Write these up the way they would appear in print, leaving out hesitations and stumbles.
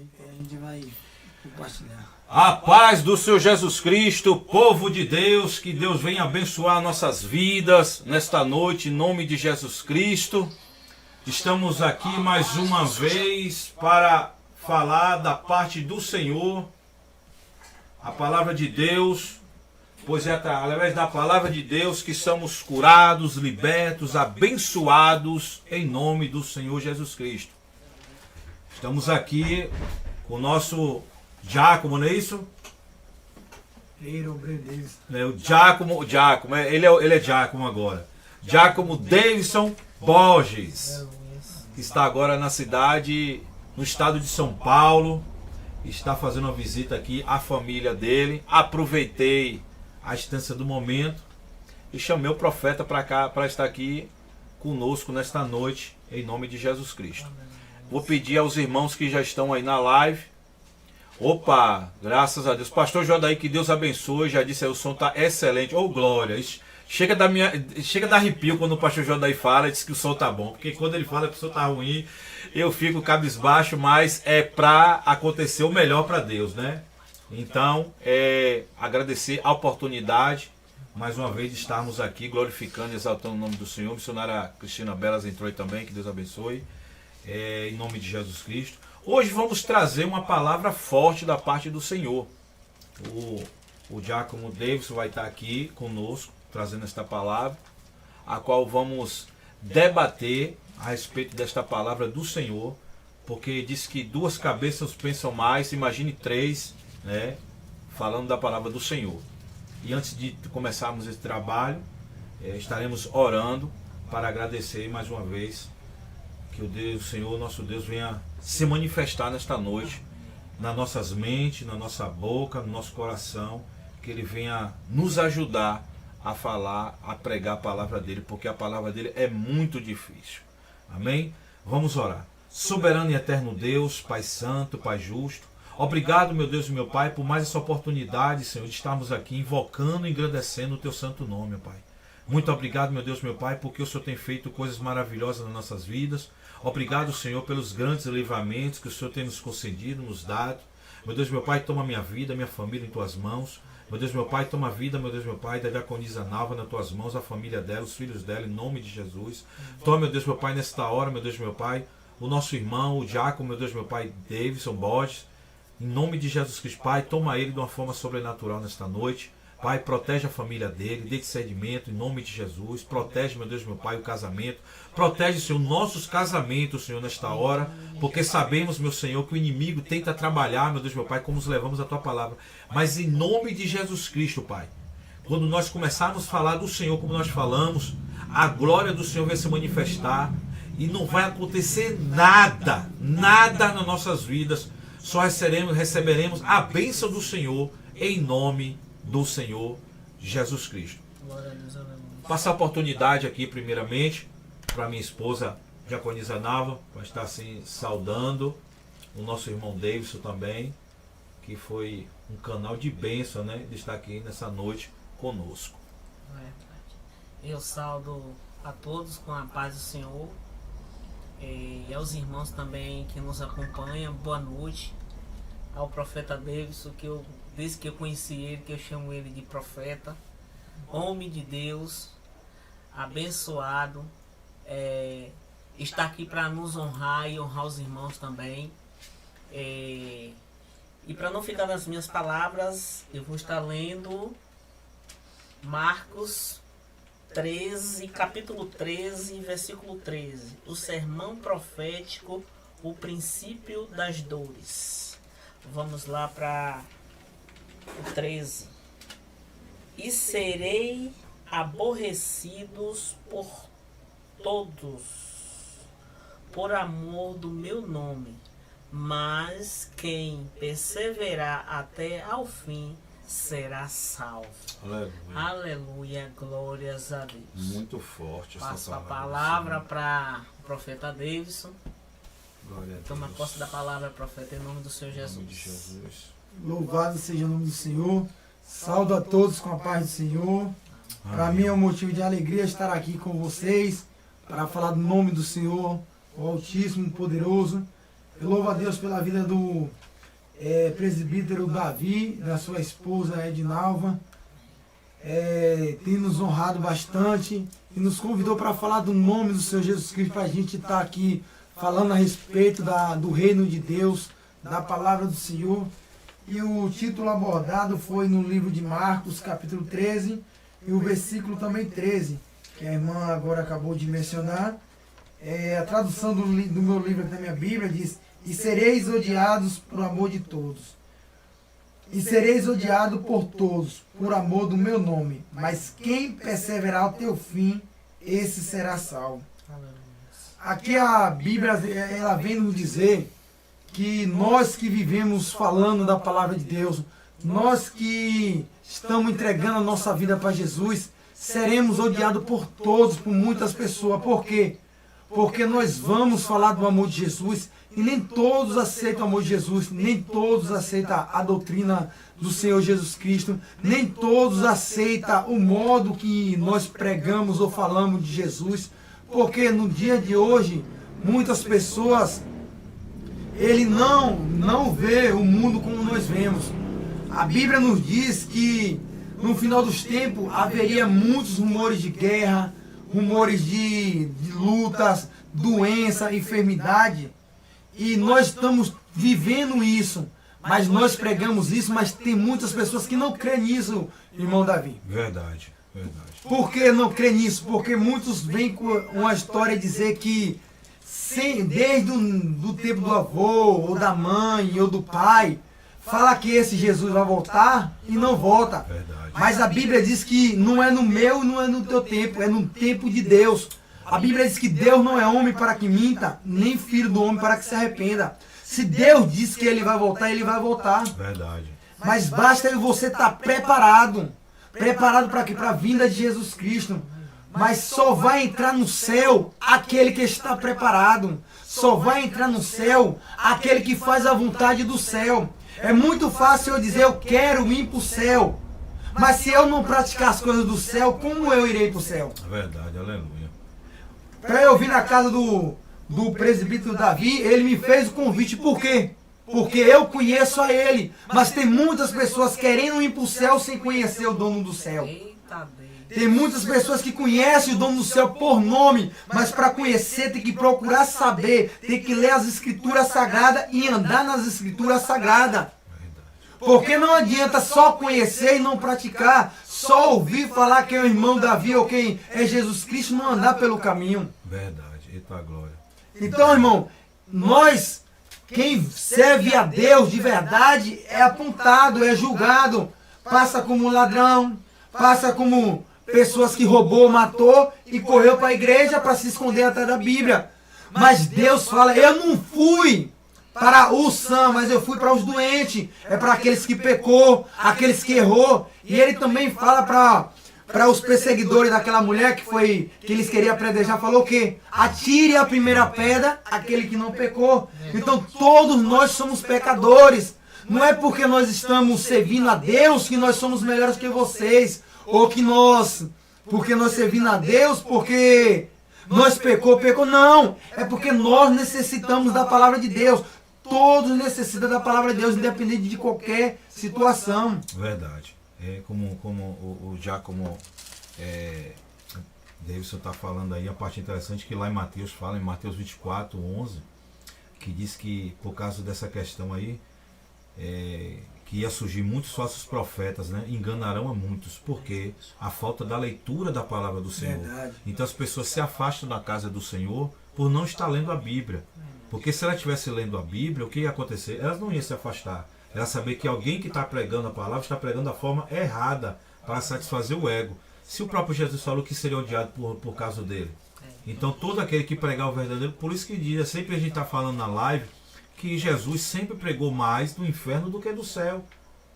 A gente vai compartilhar. A paz do Senhor Jesus Cristo, povo de Deus, que Deus venha abençoar nossas vidas nesta noite, em nome de Jesus Cristo. Estamos aqui mais uma vez para falar da parte do Senhor, a palavra de Deus, pois é através da palavra de Deus que somos curados, libertos, abençoados em nome do Senhor Jesus Cristo. Estamos aqui com o nosso Giacomo, não é isso? O Giacomo, ele é Giacomo agora. Giacomo Davidson Borges, que está agora na cidade, no estado de São Paulo, está fazendo uma visita aqui à família dele. Aproveitei a instância do momento e chamei o profeta para cá, para estar aqui conosco nesta noite, em nome de Jesus Cristo. Vou pedir aos irmãos que já estão aí na live. Opa, graças a Deus. Pastor Jodaí, que Deus abençoe. Já disse aí, o som está excelente. Ô, glória. Chega da arrepio quando o pastor Jodaí fala e diz que o som tá bom. Porque quando ele fala que o som tá ruim, eu fico cabisbaixo, mas é para acontecer o melhor para Deus, né? Então, agradecer a oportunidade, mais uma vez, de estarmos aqui glorificando e exaltando o nome do Senhor. A missionária Cristina Belas entrou aí também, que Deus abençoe. Em nome de Jesus Cristo. Hoje vamos trazer uma palavra forte da parte do Senhor. O Giacomo Davidson vai estar aqui conosco, trazendo esta palavra, a qual vamos debater a respeito desta palavra do Senhor, porque diz que duas cabeças pensam mais, imagine três, né, falando da palavra do Senhor. E antes de começarmos esse trabalho, estaremos orando para agradecer mais uma vez que o Senhor, nosso Deus, venha se manifestar nesta noite, nas nossas mentes, na nossa boca, no nosso coração, que Ele venha nos ajudar a falar, a pregar a palavra dEle, porque a palavra dEle é muito difícil. Amém? Vamos orar. Soberano e eterno Deus, Pai Santo, Pai Justo, obrigado, meu Deus e meu Pai, por mais essa oportunidade, Senhor, de estarmos aqui invocando e engrandecendo o Teu santo nome, Pai. Muito obrigado, meu Deus, meu Pai, porque o Senhor tem feito coisas maravilhosas nas nossas vidas. Obrigado, Senhor, pelos grandes livramentos que o Senhor tem nos concedido, nos dado. Meu Deus, meu Pai, toma minha vida, minha família em Tuas mãos. Meu Deus, meu Pai, toma a vida, meu Deus, meu Pai, da diaconisa Nalva nas Tuas mãos, a família dela, os filhos dela, em nome de Jesus. Toma, meu Deus, meu Pai, nesta hora, meu Deus, meu Pai, o nosso irmão, o Giacomo, meu Deus, meu Pai, Davidson Borges, em nome de Jesus Cristo, Pai, toma ele de uma forma sobrenatural nesta noite. Pai, protege a família dele, dê discernimento em nome de Jesus. Protege, meu Deus, meu Pai, o casamento. Protege, Senhor, nossos casamentos, Senhor, nesta hora. Porque sabemos, meu Senhor, que o inimigo tenta trabalhar, meu Deus, meu Pai, como nos levamos a Tua palavra. Mas em nome de Jesus Cristo, Pai, quando nós começarmos a falar do Senhor como nós falamos, a glória do Senhor vai se manifestar. E não vai acontecer nada nas nossas vidas. Só receberemos a bênção do Senhor em nome do Senhor Jesus Cristo. Passar a oportunidade aqui, primeiramente, para minha esposa, diaconisa Nalva, para estar assim saudando o nosso irmão Davidson também, que foi um canal de bênção, né, de estar aqui nessa noite conosco. Eu saudo a todos com a paz do Senhor e aos irmãos também que nos acompanham. Boa noite ao profeta Davidson, que desde que eu conheci ele, que eu chamo ele de profeta, homem de Deus, abençoado, está aqui para nos honrar e honrar os irmãos também. E para não ficar nas minhas palavras, eu vou estar lendo Marcos 13, capítulo 13, versículo 13, o sermão profético, o princípio das dores. Vamos lá para o 13. E serei aborrecidos por todos, por amor do meu nome, mas quem perseverar até ao fim será salvo. Aleluia. Aleluia, glórias a Deus. Muito forte essa Passo a palavra. palavra para o profeta Davidson. Glória a Deus. Toma posse da palavra, profeta, em nome do Senhor Jesus. Em nome de Jesus. Louvado seja o nome do Senhor. Saúdo a todos com a paz do Senhor. Para mim é um motivo de alegria estar aqui com vocês para falar do nome do Senhor, o Altíssimo, Poderoso. Eu louvo a Deus pela vida do presbítero Davi, da sua esposa Edinalva. Tem nos honrado bastante e nos convidou para falar do nome do Senhor Jesus Cristo, para a gente estar aqui falando a respeito do reino de Deus, da palavra do Senhor. E o título abordado foi no livro de Marcos, capítulo 13, e o versículo também 13, que a irmã agora acabou de mencionar. A tradução do meu livro aqui da minha Bíblia diz: e sereis odiados por amor de todos. E sereis odiado por todos, por amor do meu nome. Mas quem perseverar até o fim, esse será salvo. Aqui a Bíblia ela vem nos dizer que nós que vivemos falando da palavra de Deus, nós que estamos entregando a nossa vida para Jesus, seremos odiados por todos, por muitas pessoas. Por quê? Porque nós vamos falar do amor de Jesus e nem todos aceitam o amor de Jesus, nem todos aceitam a doutrina do Senhor Jesus Cristo, nem todos aceitam o modo que nós pregamos ou falamos de Jesus, porque no dia de hoje, muitas pessoas, ele não vê o mundo como nós vemos. A Bíblia nos diz que no final dos tempos haveria muitos rumores de guerra, rumores de lutas, doença, enfermidade. E nós estamos vivendo isso. Mas nós pregamos isso, mas tem muitas pessoas que não creem nisso, irmão Davi. Verdade, verdade. Por que não creem nisso? Porque muitos vêm com uma história dizer que desde o tempo do avô, ou da mãe, ou do pai, fala que esse Jesus vai voltar e não volta. Verdade. Mas a Bíblia diz que não é no meu, não é no teu tempo, é no tempo de Deus. A Bíblia diz que Deus não é homem para que minta, nem filho do homem para que se arrependa. Se Deus diz que ele vai voltar, ele vai voltar. Verdade. Mas basta você estar preparado. Preparado para quê? Para a vinda de Jesus Cristo. Mas só vai entrar no céu aquele que está preparado. Só vai entrar no céu aquele que faz a vontade do céu. É muito fácil eu dizer, eu quero ir para o céu. Mas se eu não praticar as coisas do céu, como eu irei para o céu? Verdade, aleluia. Para eu vir na casa do presbítero Davi, ele me fez o convite. Por quê? Porque eu conheço a ele. Mas tem muitas pessoas querendo ir para o céu sem conhecer o dono do céu. Tem muitas pessoas que conhecem o dono do céu por nome, mas para conhecer tem que procurar saber, tem que ler as escrituras sagradas e andar nas escrituras sagradas. Porque não adianta só conhecer e não praticar, só ouvir falar quem é o irmão Davi ou quem é Jesus Cristo, não andar pelo caminho. Verdade, eita glória. Então, irmão, nós, quem serve a Deus de verdade, é apontado, é julgado, passa como ladrão, passa como pessoas que roubou, matou e correu para a igreja para se esconder atrás da Bíblia. Mas Deus fala, eu não fui para os sãos, mas eu fui para os doentes. É para aqueles que pecou, aqueles que errou. E ele também fala para os perseguidores daquela mulher que eles queriam apedrejar, falou o quê? Atire a primeira pedra aquele que não pecou. Então todos nós somos pecadores. Não é porque nós estamos servindo a Deus que nós somos melhores que vocês. Ou que porque nós servimos a Deus, porque nós pecou. Não, é porque nós necessitamos da palavra de Deus. Todos necessitam da palavra de Deus, independente de qualquer situação. Verdade. É como o Giacomo Davidson está falando aí, a parte interessante que lá em Mateus fala, em Mateus 24, 11, que diz que por causa dessa questão aí, que ia surgir muitos falsos profetas, né? Enganarão a muitos, porque a falta da leitura da palavra do Senhor. Verdade. Então as pessoas se afastam da casa do Senhor por não estar lendo a Bíblia. Porque se ela estivesse lendo a Bíblia, o que ia acontecer? Elas não iam se afastar. Ela saber que alguém que está pregando a palavra está pregando da forma errada para satisfazer o ego. Se o próprio Jesus falou que seria odiado por causa dele. Então todo aquele que pregar o verdadeiro, por isso que diz, sempre a gente está falando na live, que Jesus sempre pregou mais do inferno do que do céu.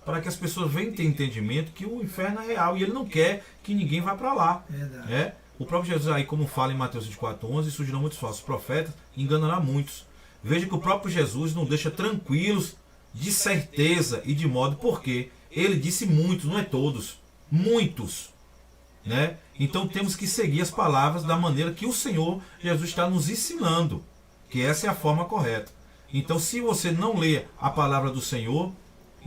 Para que as pessoas venham ter entendimento que o inferno é real. E ele não quer que ninguém vá para lá. Verdade. O próprio Jesus aí, como fala em Mateus 24, 11, surgirão muitos falsos profetas e enganará muitos. Veja que o próprio Jesus não deixa tranquilos de certeza e de modo, porque ele disse muitos, não é todos. Muitos. Né? Então temos que seguir as palavras da maneira que o Senhor Jesus está nos ensinando. Que essa é a forma correta. Então, se você não lê a palavra do Senhor,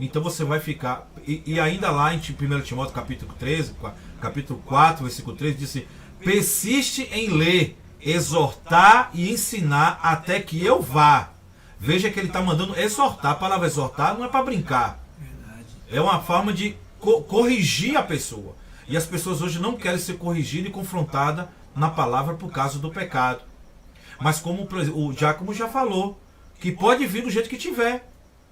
então você vai ficar... E ainda lá em 1 Timóteo capítulo 13, capítulo 4, versículo 13, diz assim: persiste em ler, exortar e ensinar até que eu vá. Veja que ele está mandando exortar. A palavra exortar não é para brincar. É uma forma de corrigir a pessoa. E as pessoas hoje não querem ser corrigidas e confrontadas na palavra por causa do pecado. Mas como o Giacomo já falou, que pode vir do jeito que tiver.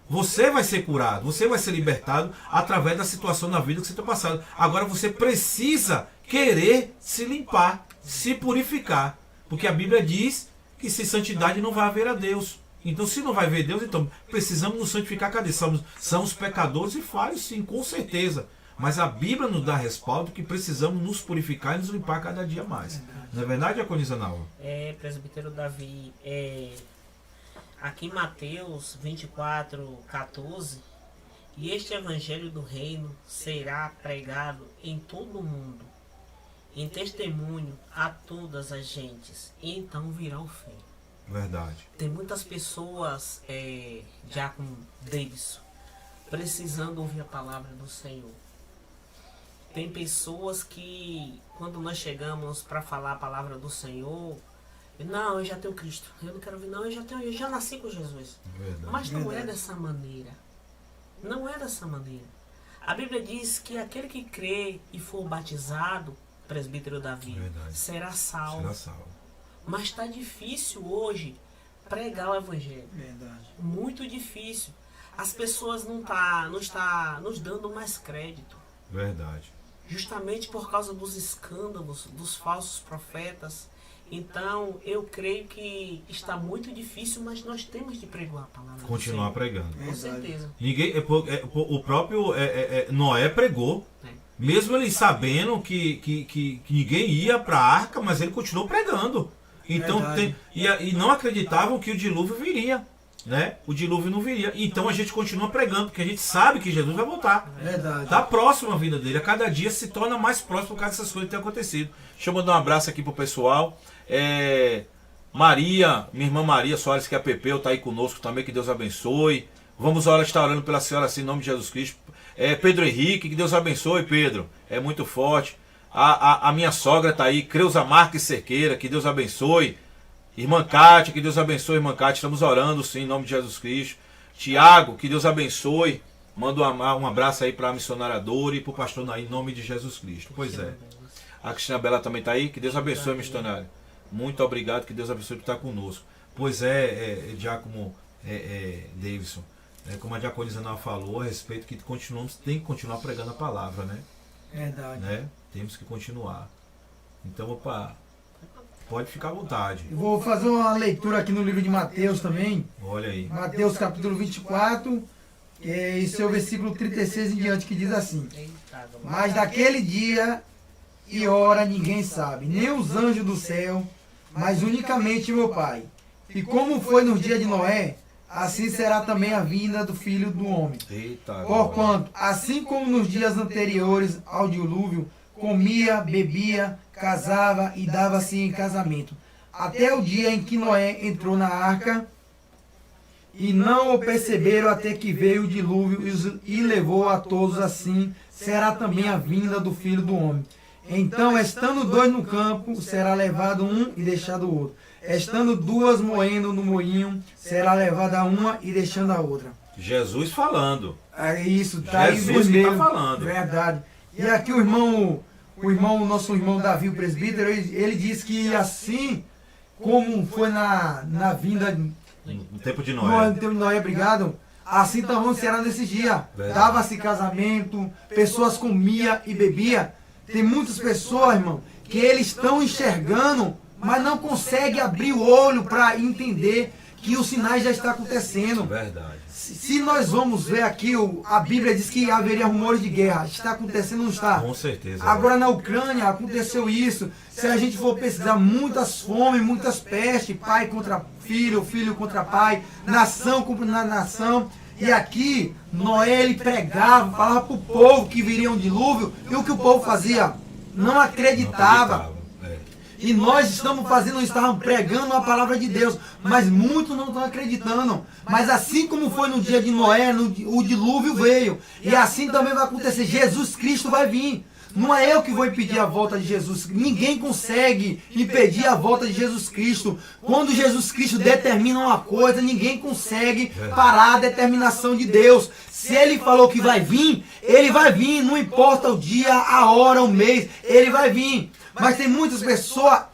Você vai ser curado, você vai ser libertado através da situação na vida que você está passando. Agora você precisa querer se limpar, se purificar. Porque a Bíblia diz que sem santidade não vai haver a Deus. Então, se não vai ver Deus, então precisamos nos santificar. Cadê? Somos pecadores e falhos, sim, com certeza. Mas a Bíblia nos dá respaldo que precisamos nos purificar e nos limpar cada dia mais. Não é verdade, Diaconisa Naua? Presbítero Davi, aqui em Mateus 24:14, e este evangelho do reino será pregado em todo o mundo, em testemunho a todas as gentes, e então virá o fim. Verdade. Tem muitas pessoas, já com Davidson, precisando ouvir a palavra do Senhor. Tem pessoas que, quando nós chegamos para falar a palavra do Senhor, não, eu já tenho Cristo, eu não quero ouvir, não, eu já nasci com Jesus. Verdade. Mas não é dessa maneira. Não é dessa maneira. A Bíblia diz que aquele que crê e for batizado, presbítero Davi, Verdade. será salvo. Será salvo. Mas está difícil hoje pregar o evangelho. Verdade. Muito difícil. As pessoas não está nos dando mais crédito. Verdade. Justamente por causa dos escândalos, dos falsos profetas. Então, eu creio que está muito difícil, mas nós temos de pregar a palavra. Continuar pregando. Com certeza. O próprio Noé pregou. Mesmo ele sabendo que ninguém ia para a arca, mas ele continuou pregando. Então, e não acreditavam que o dilúvio viria. Né? O dilúvio não viria. Então a gente continua pregando, porque a gente sabe que Jesus vai voltar. Verdade. Está próximo a vida dele. A cada dia se torna mais próximo por causa dessas coisas que têm acontecido. Deixa eu mandar um abraço aqui pro pessoal. Maria, minha irmã Maria Soares, que é a Pepeu, está aí conosco também, que Deus abençoe. Vamos orar, estar orando pela senhora assim, em nome de Jesus Cristo. Pedro Henrique, que Deus abençoe, Pedro. É muito forte. A minha sogra está aí, Creuza Marques Cerqueira, que Deus abençoe. Irmã Cátia, que Deus abençoe, irmã Cátia. Estamos orando, sim, em nome de Jesus Cristo. Tiago, que Deus abençoe. Manda um abraço aí para a missionária Dora e para o pastor Naí, em nome de Jesus Cristo. Pois é. A Cristina Bela também está aí. Que Deus abençoe, missionária. Muito obrigado, que Deus abençoe por estar conosco. Pois Diácono Davidson, como a diaconisa Naua falou, a respeito que tem que continuar pregando a palavra, né? Verdade. Né? Temos que continuar. Então, opa, pode ficar à vontade. Eu vou fazer uma leitura aqui no livro de Mateus também. Olha aí. Mateus capítulo 24, e seu versículo 36 em diante, que diz assim: mas daquele dia e hora ninguém sabe, nem os anjos do céu, mas unicamente meu Pai. E como foi nos dias de Noé, assim será também a vinda do Filho do Homem. Eita, Porquanto, assim como nos dias anteriores ao dilúvio, comia, bebia, casava e dava-se em casamento, até o dia em que Noé entrou na arca, e não o perceberam até que veio o dilúvio e levou a todos. Assim será também a vinda do Filho do Homem. Então, estando dois no campo, será levado um e deixado o outro. Estando duas moendo no moinho, será levada uma e deixando a outra. Jesus falando. É isso, tá aí Jesus que vermelho. está falando. Verdade. E aqui nosso irmão Davi, o presbítero, ele disse que assim como foi na vinda No tempo de no Noé. tempo de Noé, obrigado, assim também será nesse dia. Verdade. Dava-se casamento, pessoas comiam e bebiam. Tem muitas pessoas, irmão, que eles estão enxergando, mas não conseguem abrir o olho para entender que os sinais já estão acontecendo. Verdade. Se nós vamos ver aqui, a Bíblia diz que haveria rumores de guerra. Está acontecendo ou não está? Com certeza. Agora na Ucrânia aconteceu isso. Se a gente for pesquisar, muitas fomes, muitas pestes, pai contra filho, filho contra pai, nação contra nação. E aqui, Noé, ele pregava, falava para o povo que viria um dilúvio, e o que o povo fazia? Não acreditava. É. E nós estamos fazendo, estamos pregando a palavra de Deus, mas muitos não estão acreditando. Mas assim como foi no dia de Noé, o dilúvio veio. E assim também vai acontecer. Jesus Cristo vai vir. Não é eu que vou impedir a volta de Jesus. Ninguém consegue impedir a volta de Jesus Cristo. Quando Jesus Cristo determina uma coisa, ninguém consegue parar a determinação de Deus. Se Ele falou que vai vir, Ele vai vir. Não importa o dia, a hora, o mês, Ele vai vir. Mas tem muitas pessoas,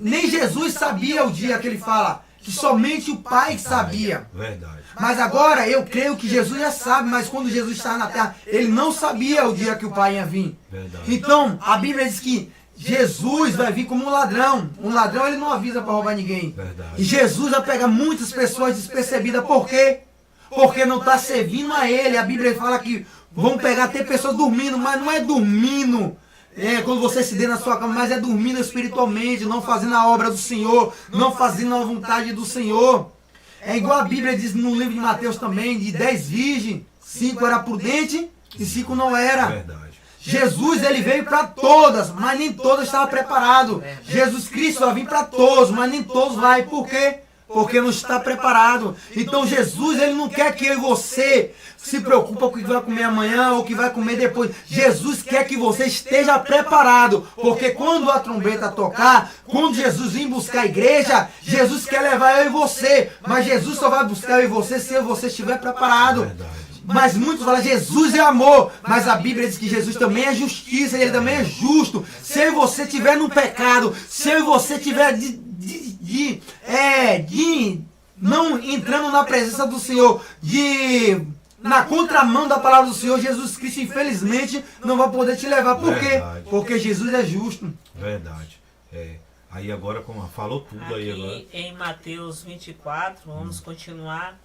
nem Jesus sabia o dia que Ele fala. Que somente o Pai sabia. Verdade. Mas agora eu creio que Jesus já sabe, mas quando Jesus estava na terra, ele não sabia o dia que o Pai ia vir. Verdade. Então, a Bíblia diz que Jesus vai vir como um ladrão. Um ladrão ele não avisa para roubar ninguém. Verdade. E Jesus vai pegar muitas pessoas despercebidas. Por quê? Porque não está servindo a ele. A Bíblia fala que vão pegar até pessoas dormindo, mas não é dormindo. Quando você se dê na sua cama, mas é dormindo espiritualmente, não fazendo a obra do Senhor, não fazendo a vontade do Senhor. É igual a Bíblia diz no livro de Mateus também, de 10 virgens, 5 era prudente e 5 não era. Verdade. Jesus ele veio para todas, mas nem todas estavam preparadas. Jesus Cristo vai vir para todos, mas nem todos vai. Por quê? Porque não está preparado. Então Jesus ele não quer que eu e você se preocupe com o que vai comer amanhã ou o que vai comer depois. Jesus quer que você esteja preparado. Porque quando a trombeta tocar, quando Jesus vir buscar a igreja, Jesus quer levar eu e você. Mas Jesus só vai buscar eu e você se você estiver preparado. Verdade. Mas muitos falam, Jesus é amor. Mas a Bíblia diz que Jesus também é justiça. Ele também é justo. Se eu e você estiver no pecado, se eu e você estiver não entrando na presença do Senhor, na contramão da palavra do Senhor, Jesus Cristo infelizmente não vai poder te levar. Por quê? Verdade. Porque Jesus é justo. Verdade. Aí agora, como falou tudo Aqui aí agora. em Mateus 24, vamos continuar.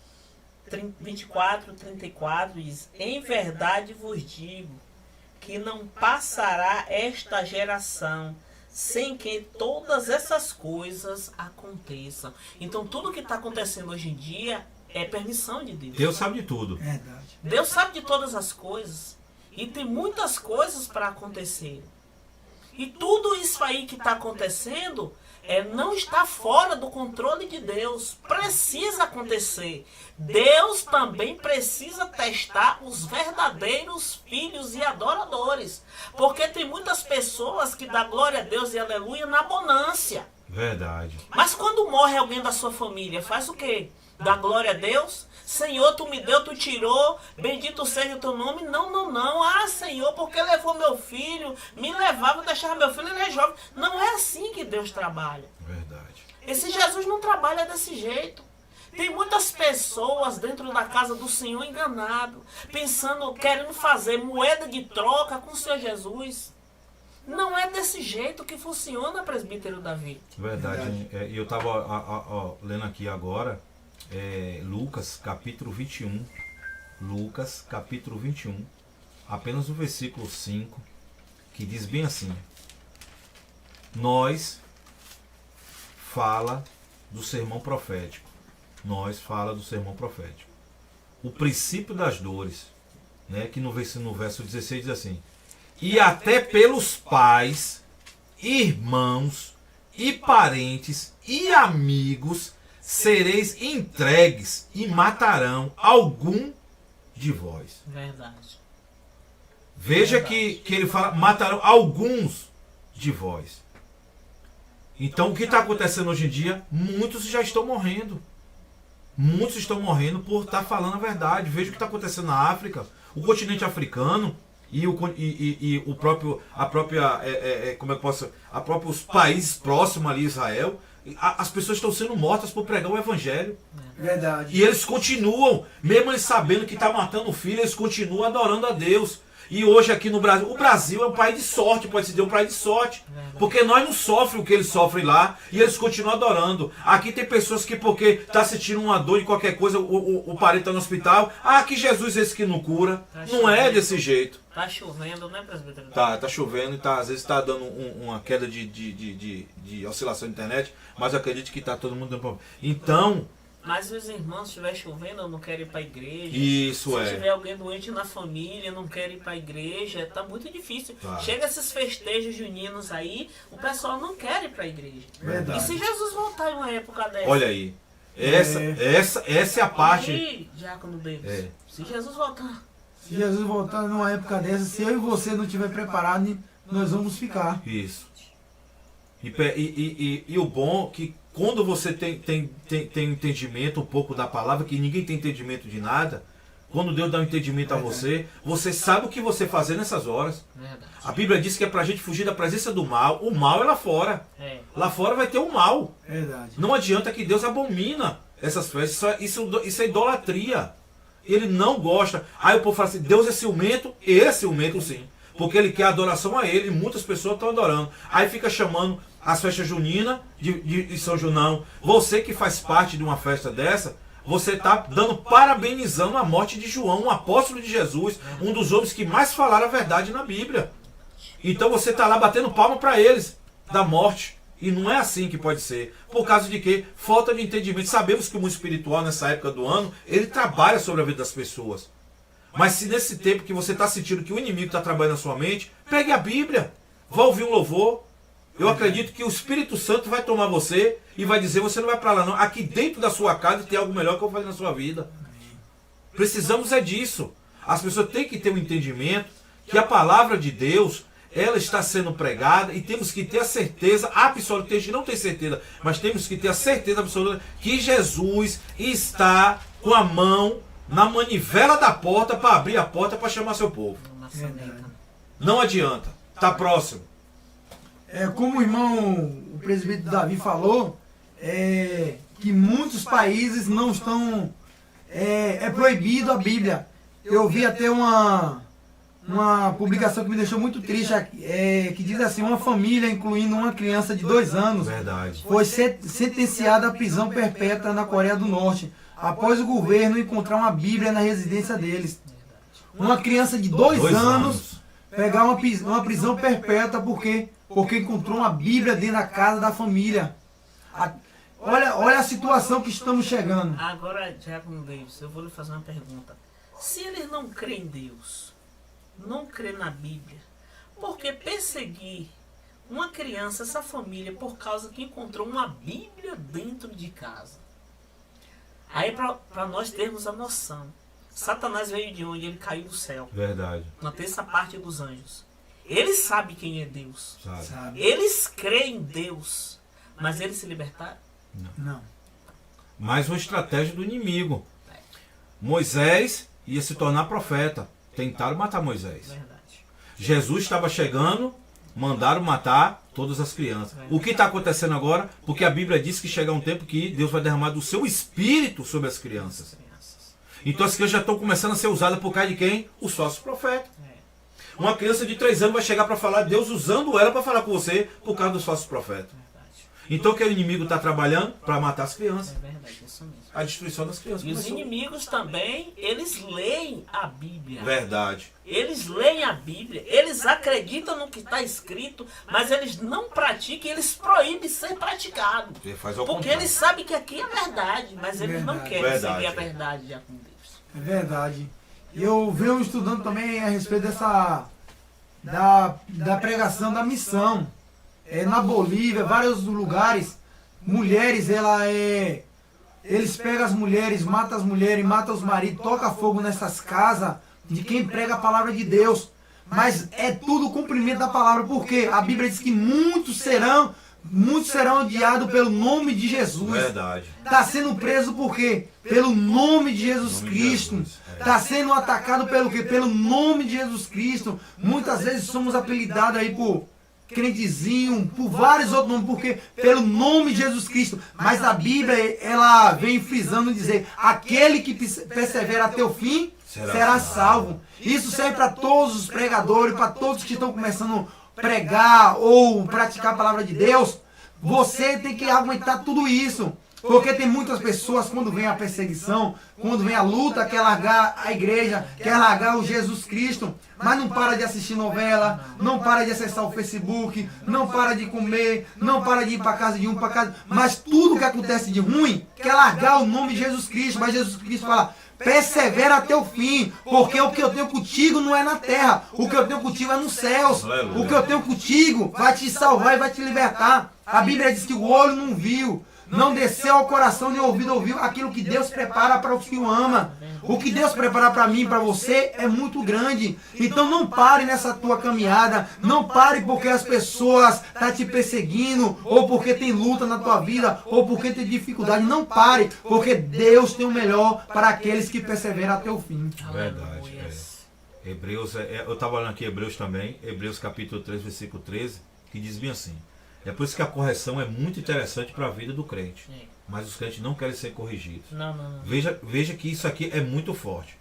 24, 34 diz: em verdade vos digo que não passará esta geração sem que todas essas coisas aconteçam. Então tudo que está acontecendo hoje em dia é permissão de Deus. Deus sabe de tudo. Verdade. Deus sabe de todas as coisas. E tem muitas coisas para acontecer. E tudo isso aí que está acontecendo não está fora do controle de Deus. Precisa acontecer. Deus também precisa testar os verdadeiros filhos e adoradores. Porque tem muitas pessoas que dão glória a Deus e aleluia na bonância. Verdade. Mas quando morre alguém da sua família, faz o quê? Dá glória a Deus? Senhor, tu me deu, tu tirou, bendito seja o teu nome. Não, não, não. Ah, Senhor, porque levou meu filho, me levava, deixava meu filho, ele é jovem. Não é assim que Deus trabalha. Verdade. Esse Jesus não trabalha desse jeito. Tem muitas pessoas dentro da casa do Senhor enganado, pensando, querendo fazer moeda de troca com o Senhor Jesus. Não é desse jeito que funciona, presbítero Davi. Verdade. E eu estava lendo aqui agora, Lucas capítulo 21. Lucas capítulo 21. Apenas o versículo 5, que diz bem assim: nós fala do sermão profético. Nós fala do sermão profético. O princípio das dores, né, que no verso 16 diz assim: e até pelos pais, irmãos e parentes e amigos sereis entregues e matarão algum de vós. Verdade. Veja que ele fala, matarão alguns de vós. Então o que está acontecendo hoje em dia? Muitos já estão morrendo. Muitos estão morrendo por estar falando a verdade. Veja o que está acontecendo na África, o continente africano e o próprio, os países próximos ali, Israel. As pessoas estão sendo mortas por pregar o evangelho. Verdade. E eles continuam, mesmo eles sabendo que está matando o filho, eles continuam adorando a Deus. E hoje aqui no Brasil, o Brasil é um país de sorte, pode se dizer um país de sorte. Porque nós não sofremos o que eles sofrem lá e eles continuam adorando. Aqui tem pessoas que porque está sentindo uma dor de qualquer coisa, o parente está no hospital, que Jesus é esse que não cura. Não é desse jeito. Tá chovendo, né, presbítero? Tá chovendo e às vezes está dando uma queda de oscilação de internet, mas eu acredito que está todo mundo dando problema. Então, Mas se os irmãos estiver chovendo, não querem ir para a igreja. Isso Se tiver alguém doente na família, não quer ir para a igreja, tá muito difícil. Tá. Chega esses festejos juninos aí, o pessoal não quer ir para a igreja. Verdade. E se Jesus voltar em uma época dessa? Olha aí. Essa é a parte. E, Diácono Davis, É. se Jesus voltar. Se Jesus voltar numa época dessa, se eu e você não estiver preparado, nós vamos ficar. Isso. E o bom é que quando você tem entendimento um pouco da palavra, que ninguém tem entendimento de nada, quando Deus dá um entendimento a você, você sabe o que você fazer nessas horas. Verdade. A Bíblia diz que é pra gente fugir da presença do mal. O mal é lá fora. É. Lá fora vai ter o mal. Verdade. Não adianta que Deus abomina essas festas. Isso é idolatria. Ele não gosta. Aí o povo fala assim, Deus é ciumento? Ele é ciumento sim. Porque ele quer adoração a ele. E muitas pessoas estão adorando. Aí fica chamando as festas juninas de São Junão. Você que faz parte de uma festa dessa, você está parabenizando a morte de João, um apóstolo de Jesus, um dos homens que mais falaram a verdade na Bíblia. Então você está lá batendo palma para eles da morte. E não é assim que pode ser. Por causa de quê? Falta de entendimento. Sabemos que o mundo espiritual nessa época do ano, ele trabalha sobre a vida das pessoas. Mas se nesse tempo que você está sentindo que o inimigo está trabalhando na sua mente, pegue a Bíblia, vá ouvir um louvor. Eu acredito que o Espírito Santo vai tomar você e vai dizer, você não vai para lá não. Aqui dentro da sua casa tem algo melhor que eu vou fazer na sua vida. Precisamos é disso. As pessoas têm que ter um entendimento que a palavra de Deus, ela está sendo pregada e temos que ter a certeza absoluta, a gente não tem certeza, mas temos que ter a certeza absoluta que Jesus está com a mão na manivela da porta para abrir a porta para chamar seu povo. Não adianta. Está próximo. Como o irmão, o presbítero Davi falou, que muitos países não estão... É proibido a Bíblia. Eu vi até uma publicação que me deixou muito triste, que diz assim, uma família, incluindo uma criança de 2 anos, Verdade. foi sentenciada à prisão perpétua na Coreia do Norte, após o governo encontrar uma Bíblia na residência deles. Uma criança de 2 anos pegar uma prisão perpétua porque encontrou uma Bíblia dentro da casa da família. Olha a situação que estamos chegando. Agora, Diácono Davis, eu vou lhe fazer uma pergunta. Se eles não creem em Deus, não creem na Bíblia, por que perseguir uma criança, essa família, por causa que encontrou uma Bíblia dentro de casa? Aí, para nós termos a noção, Satanás veio de onde? Ele caiu do céu. Verdade. Na terça parte dos anjos. Eles sabem quem é Deus. Sabe. Eles creem em Deus. Mas eles se libertaram? Não. Mais uma estratégia do inimigo. Moisés ia se tornar profeta. Tentaram matar Moisés. Verdade. Jesus estava chegando, mandaram matar todas as crianças. O que está acontecendo agora? Porque a Bíblia diz que chega um tempo que Deus vai derramar do seu espírito sobre as crianças. Então as crianças já estão começando a ser usadas por causa de quem? Os falsos profetas. Uma criança de 3 anos vai chegar para falar de Deus usando ela para falar com você por causa dos falsos profetas. Então o que o inimigo está trabalhando? Para matar as crianças. É verdade, isso mesmo. A destruição das crianças. E os começou. inimigos também, eles leem a Bíblia. Verdade. Eles leem a Bíblia, eles acreditam no que está escrito, mas eles não praticam, eles proíbem ser praticado. Ele faz ao Porque contrário. eles sabem que aqui é verdade, mas eles não Verdade. querem Verdade. seguir a verdade de Diácono Davis. É verdade. E eu venho estudando também a respeito da pregação da missão. Na Bolívia, vários lugares, mulheres, eles pegam as mulheres, matam os maridos, tocam fogo nessas casas de quem prega a palavra de Deus. Mas é tudo cumprimento da palavra, porque a Bíblia diz que muitos serão odiados pelo nome de Jesus. Verdade. Está sendo preso por quê? Pelo nome de Jesus Cristo. Está sendo atacado pelo quê? Pelo nome de Jesus Cristo. Muitas vezes somos apelidados aí por crentezinho, por vários outros nomes, porque pelo nome de Jesus Cristo. Mas a Bíblia, ela vem frisando e dizer, aquele que persevera até o fim será salvo. Isso serve para todos os pregadores, para todos que estão começando a pregar ou praticar a palavra de Deus. Você tem que aguentar tudo isso. Porque tem muitas pessoas, quando vem a perseguição, quando vem a luta, quer largar a igreja, quer largar o Jesus Cristo, mas não para de assistir novela, não para de acessar o Facebook, não para de comer, não para de ir para casa de um, para casa. Mas tudo que acontece de ruim, quer largar o nome de Jesus Cristo. Mas Jesus Cristo fala: persevera até o fim, porque o que eu tenho contigo não é na terra, o que eu tenho contigo é nos céus. O que eu tenho contigo vai te salvar e vai te libertar. A Bíblia diz que o olho não viu, não desceu ao coração, nem o ouvido ouviu aquilo que Deus prepara para os que o ama. O que Deus prepara para mim e para você é muito grande. Então não pare nessa tua caminhada. Não pare porque as pessoas estão te perseguindo, ou porque tem luta na tua vida, ou porque tem dificuldade. Não pare, porque Deus tem o melhor para aqueles que perseveram até o fim. Verdade. Hebreus, eu estava olhando aqui Hebreus também, Hebreus capítulo 3, versículo 13, que diz bem assim: é por isso que a correção é muito interessante para a vida do crente. Mas os crentes não querem ser corrigidos. Não. Veja que isso aqui é muito forte.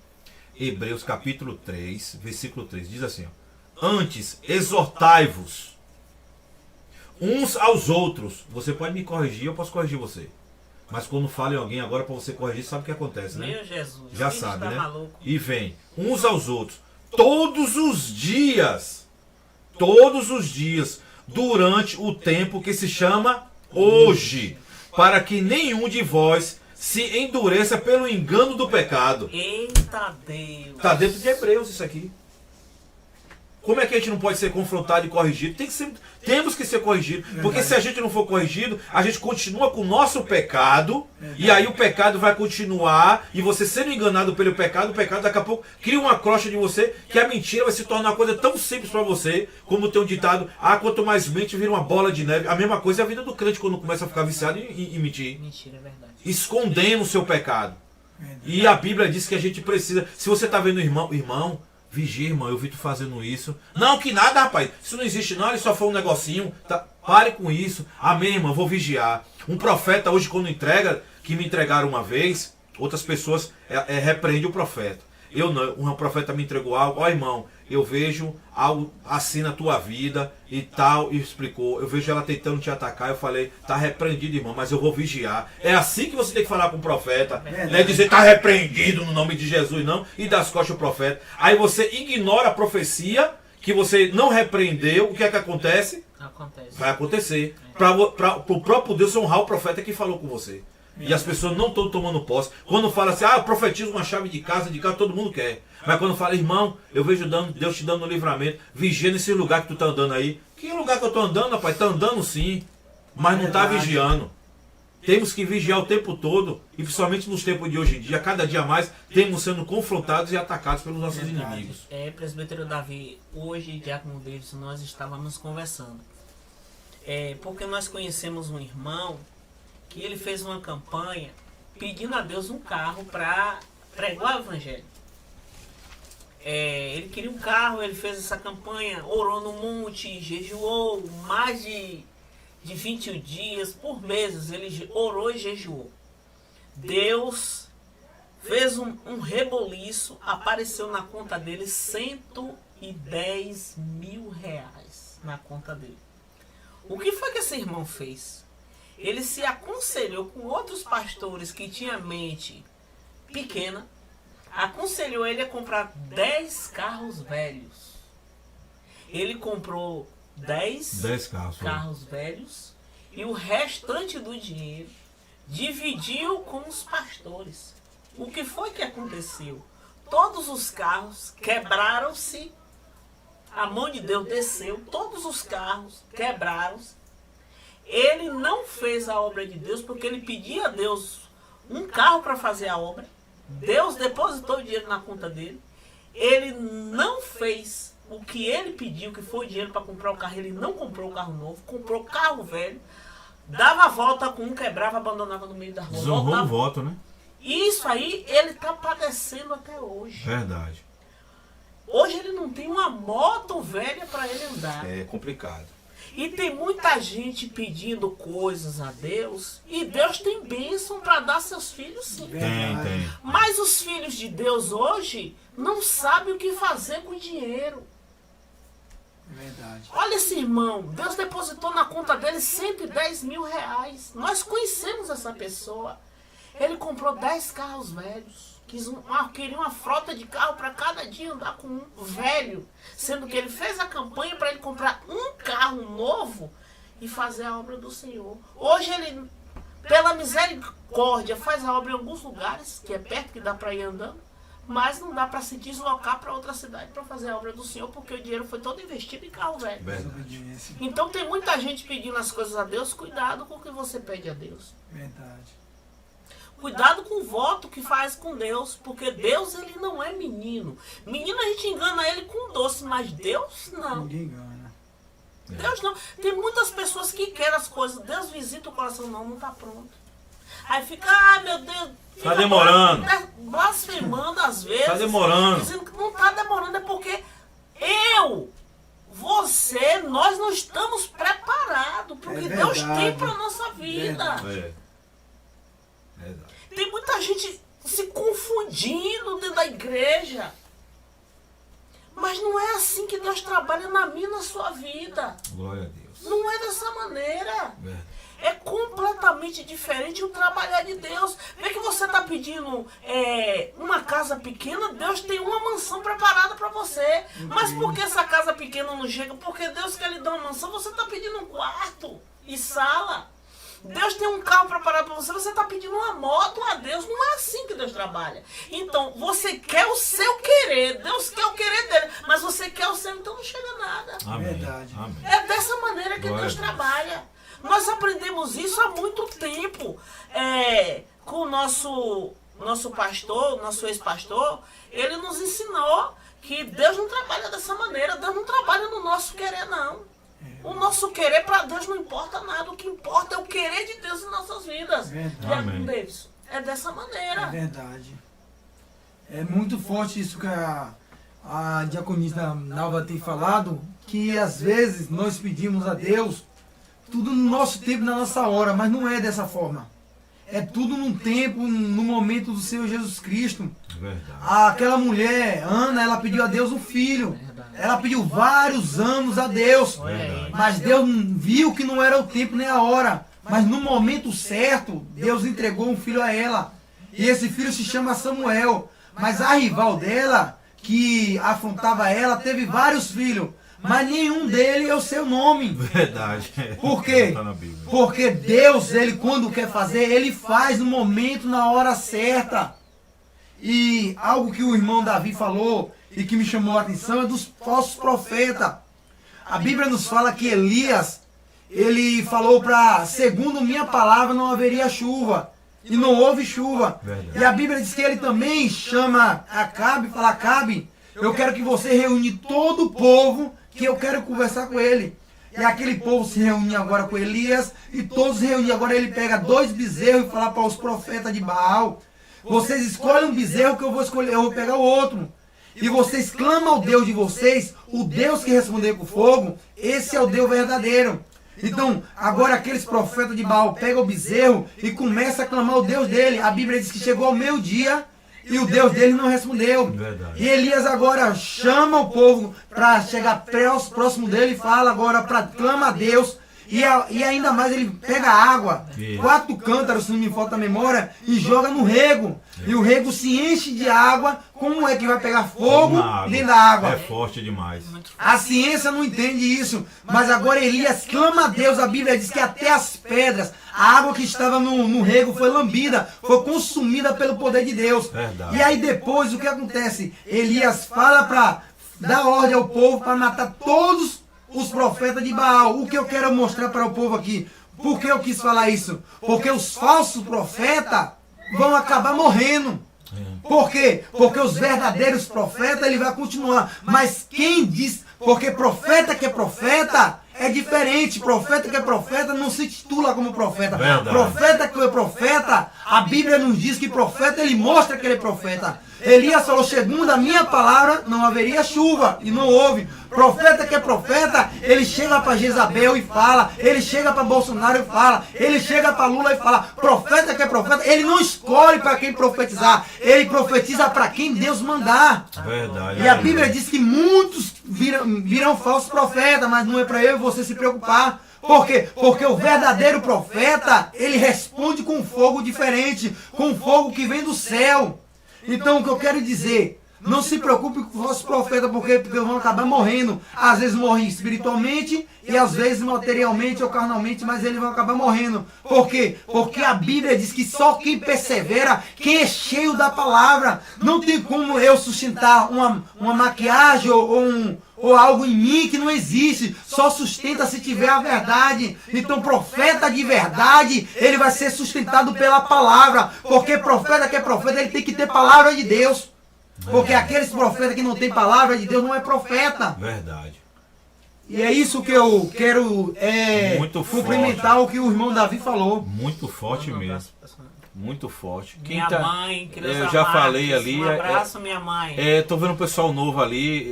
Hebreus capítulo 3, versículo 3, diz assim: ó, antes exortai-vos uns aos outros. Você pode me corrigir, eu posso corrigir você. Mas quando fala em alguém agora para você corrigir, sabe o que acontece, né? Meu Jesus, já sabe, né? Maluco. E vem uns aos outros todos os dias, durante o tempo que se chama hoje, para que nenhum de vós se endureça pelo engano do pecado. Eita Deus! Está dentro de Hebreus isso aqui. Como é que a gente não pode ser confrontado e corrigido? Temos que ser corrigidos. Porque se a gente não for corrigido, a gente continua com o nosso pecado. E aí o pecado vai continuar. E você sendo enganado pelo pecado, o pecado daqui a pouco cria uma crosta de você, que a mentira vai se tornar uma coisa tão simples para você. Como tem um ditado: quanto mais mente, vira uma bola de neve. A mesma coisa é a vida do crente quando começa a ficar viciado em mentir. Mentira, é verdade. Escondendo o seu pecado. E a Bíblia diz que a gente precisa. Se você está vendo irmão, vigia, irmão, eu vi tu fazendo isso. Não, que nada, rapaz. Isso não existe não, ele só foi um negocinho. Tá, pare com isso. Amém, irmão, eu vou vigiar. Um profeta hoje, quando entrega, que me entregaram uma vez, outras pessoas repreendem o profeta. Eu não, um profeta me entregou algo. Ó, irmão, eu vejo algo assim na tua vida e tal, e explicou. Eu vejo ela tentando te atacar. Eu falei: tá repreendido, irmão, mas eu vou vigiar. É assim que você tem que falar com o profeta. Não é dizer tá repreendido no nome de Jesus, não, e das costas o profeta. Aí você ignora a profecia que você não repreendeu. O que é que acontece? Vai acontecer. Para o próprio Deus honrar o profeta que falou com você. E as pessoas não estão tomando posse. Quando fala assim: eu profetizo uma chave de casa, todo mundo quer. Mas quando fala: irmão, eu vejo Deus te dando um livramento, vigia nesse lugar que tu está andando aí. Que lugar que eu estou andando, rapaz? Está andando sim, mas não está vigiando. Temos que vigiar o tempo todo, e principalmente nos tempos de hoje em dia, cada dia mais, temos sendo confrontados e atacados pelos nossos inimigos. Presbítero Davi, hoje, Diácono Davidson, nós estávamos conversando. Porque nós conhecemos um irmão que ele fez uma campanha pedindo a Deus um carro para pregar o evangelho. Ele queria um carro, ele fez essa campanha, orou no monte, jejuou mais de 21 dias, por meses, ele orou e jejuou. Deus fez um reboliço, apareceu na conta dele R$110 mil na conta dele. O que foi que esse irmão fez? Ele se aconselhou com outros pastores que tinham mente pequena, aconselhou ele a comprar 10 carros velhos. Ele comprou 10 carros velhos e o restante do dinheiro dividiu com os pastores. O que foi que aconteceu? Todos os carros quebraram-se, a mão de Deus desceu, todos os carros quebraram-se. Ele não fez a obra de Deus porque ele pedia a Deus um carro para fazer a obra. Deus depositou o dinheiro na conta dele. Ele não fez o que ele pediu, que foi o dinheiro para comprar o carro. Ele não comprou o carro novo, comprou carro velho, dava a volta com um, quebrava, abandonava no meio da rua. Desonrou o voto, né? Isso aí ele está padecendo até hoje. Verdade. Hoje ele não tem uma moto velha para ele andar. É complicado. E tem muita gente pedindo coisas a Deus, e Deus tem bênção para dar seus filhos, sim. Tem. Mas os filhos de Deus hoje não sabem o que fazer com o dinheiro. Verdade. Olha esse irmão, Deus depositou na conta dele 110 mil reais. Nós conhecemos essa pessoa. Ele comprou 10 carros velhos. Queria uma frota de carro para cada dia andar com um velho. Sendo que ele fez a campanha para ele comprar um carro novo e fazer a obra do Senhor. Hoje ele, pela misericórdia, faz a obra em alguns lugares, que é perto, que dá para ir andando. Mas não dá para se deslocar para outra cidade para fazer a obra do Senhor, porque o dinheiro foi todo investido em carro velho. Verdade. Então tem muita gente pedindo as coisas a Deus. Cuidado com o que você pede a Deus. Verdade. Cuidado com o voto que faz com Deus, porque Deus, ele não é menino. Menino a gente engana ele com doce, mas Deus não. Ninguém engana. Deus não. Tem muitas pessoas que querem as coisas. Deus visita o coração, não está pronto. Aí fica, meu Deus. Tá demorando. Blasfemando às vezes. Tá demorando. Dizendo que não tá demorando, é porque você, nós não estamos preparados para o que Deus tem para nossa vida. Verdade. Tem muita gente se confundindo dentro da igreja. Mas não é assim que Deus trabalha na minha e na sua vida. Glória a Deus. Não é dessa maneira. Verdade. É completamente diferente o trabalhar de Deus. Vê que você está pedindo uma casa pequena, Deus tem uma mansão preparada para você. Mas por que essa casa pequena não chega? Porque Deus quer lhe dar uma mansão, você está pedindo um quarto e sala. Deus tem um carro preparado para você, você está pedindo uma moto a Deus. Não é assim que Deus trabalha. Então, você quer o seu querer, Deus quer o querer dele, mas você quer o seu, então não chega nada. Amém. Verdade. Amém. É dessa maneira que Glória Deus a Deus. trabalha. Nós aprendemos isso há muito tempo. Com o nosso pastor, nosso ex-pastor, ele nos ensinou que Deus não trabalha dessa maneira. Deus não trabalha no nosso querer, não. O nosso querer para Deus não importa nada. O que importa é o querer de Deus em nossas vidas. Verdade. Amém. Davidson, é dessa É maneira. verdade. É muito forte isso que a diaconista Nalva tem falado, que às vezes nós pedimos a Deus tudo no nosso tempo, na nossa hora, mas não é dessa forma. É tudo num tempo, no momento do Senhor Jesus Cristo. Verdade. Aquela mulher, Ana, ela pediu a Deus um filho. Ela pediu vários anos a Deus. Verdade. Mas Deus viu que não era o tempo nem a hora. Mas no momento certo, Deus entregou um filho a ela. E esse filho se chama Samuel. Mas a rival dela, que afrontava ela, teve vários filhos. Mas nenhum deles é o seu nome. Verdade. Por quê? Tá na Bíblia. Porque Deus, ele quando quer fazer, ele faz no momento, na hora certa. E algo que o irmão Davi falou e que me chamou a atenção é dos falsos profetas. A Bíblia nos fala que Elias, ele falou para, segundo minha palavra, não haveria chuva. E não houve chuva. Verdade. E a Bíblia diz que ele também chama Acabe, fala: Acabe, eu quero que você reúne todo o povo, que eu quero conversar com ele. E aquele povo se reúne agora com Elias, e todos se reúnem. Agora ele pega 2 bezerros e fala para os profetas de Baal: vocês escolhem um bezerro que eu vou escolher, eu vou pegar o outro. E vocês clamam ao Deus de vocês, o Deus que respondeu com fogo, esse é o Deus verdadeiro. Então, agora aqueles profetas de Baal pegam o bezerro e começam a clamar o Deus dele. A Bíblia diz que chegou ao meio-dia e o Deus dele não respondeu. Verdade. E Elias agora chama o povo para chegar próximo dele e fala agora para clama a Deus. E ainda mais ele pega água, Isso. 4 cântaros, se não me falta a memória, e joga no rego. E o rego se enche de água. Como é que vai pegar fogo Na água. dentro da água? É forte demais. A ciência não entende isso, mas agora Elias clama a Deus. A Bíblia diz que até as pedras, a água que estava no rego foi lambida, foi consumida pelo poder de Deus. Verdade. E aí depois o que acontece? Elias fala para dar ordem ao povo para matar todos os profetas de Baal. O que eu quero mostrar para o povo aqui? Por que eu quis falar isso? Porque os falsos profetas vão acabar morrendo. Por quê? Porque os verdadeiros profetas, ele vai continuar. Mas quem diz, porque profeta que é profeta é diferente. Profeta que é profeta não se titula como profeta. Verdade. Profeta que é profeta, a Bíblia nos diz que profeta, ele mostra que ele é profeta. Elias falou, segundo a minha palavra, não haveria chuva, e não houve. Profeta que é profeta, ele chega para Jezabel e fala, ele chega para Bolsonaro e fala, ele chega para Lula e fala. Profeta que é profeta, ele não escolhe para quem profetizar, ele profetiza para quem Deus mandar. Verdade. E a Bíblia diz que muitos virão falsos profetas, mas não é para eu e você se preocupar. Por quê? Porque o verdadeiro profeta, ele responde com um fogo diferente, com um fogo que vem do céu. Então o que eu quero dizer, não se preocupe com os profetas, porque vão acabar morrendo. Às vezes morrem espiritualmente e às vezes materialmente ou carnalmente, mas eles vão acabar morrendo. Por quê? Porque a Bíblia diz que só quem persevera, quem é cheio da palavra, não tem como eu sustentar uma maquiagem ou algo em mim que não existe, só sustenta se tiver a verdade. Então profeta de verdade, ele vai ser sustentado pela palavra, porque profeta que é profeta, ele tem que ter palavra de Deus, porque aqueles profetas que não tem palavra de Deus não é profeta. Verdade. E é isso que eu quero Muito complementar o que o irmão Davi falou. Muito forte Manda um mesmo. abraço pra sua mãe. Muito forte. Minha mãe, que Deus eu já amar, falei ali. Um abraço, minha mãe. Tô vendo o pessoal novo ali.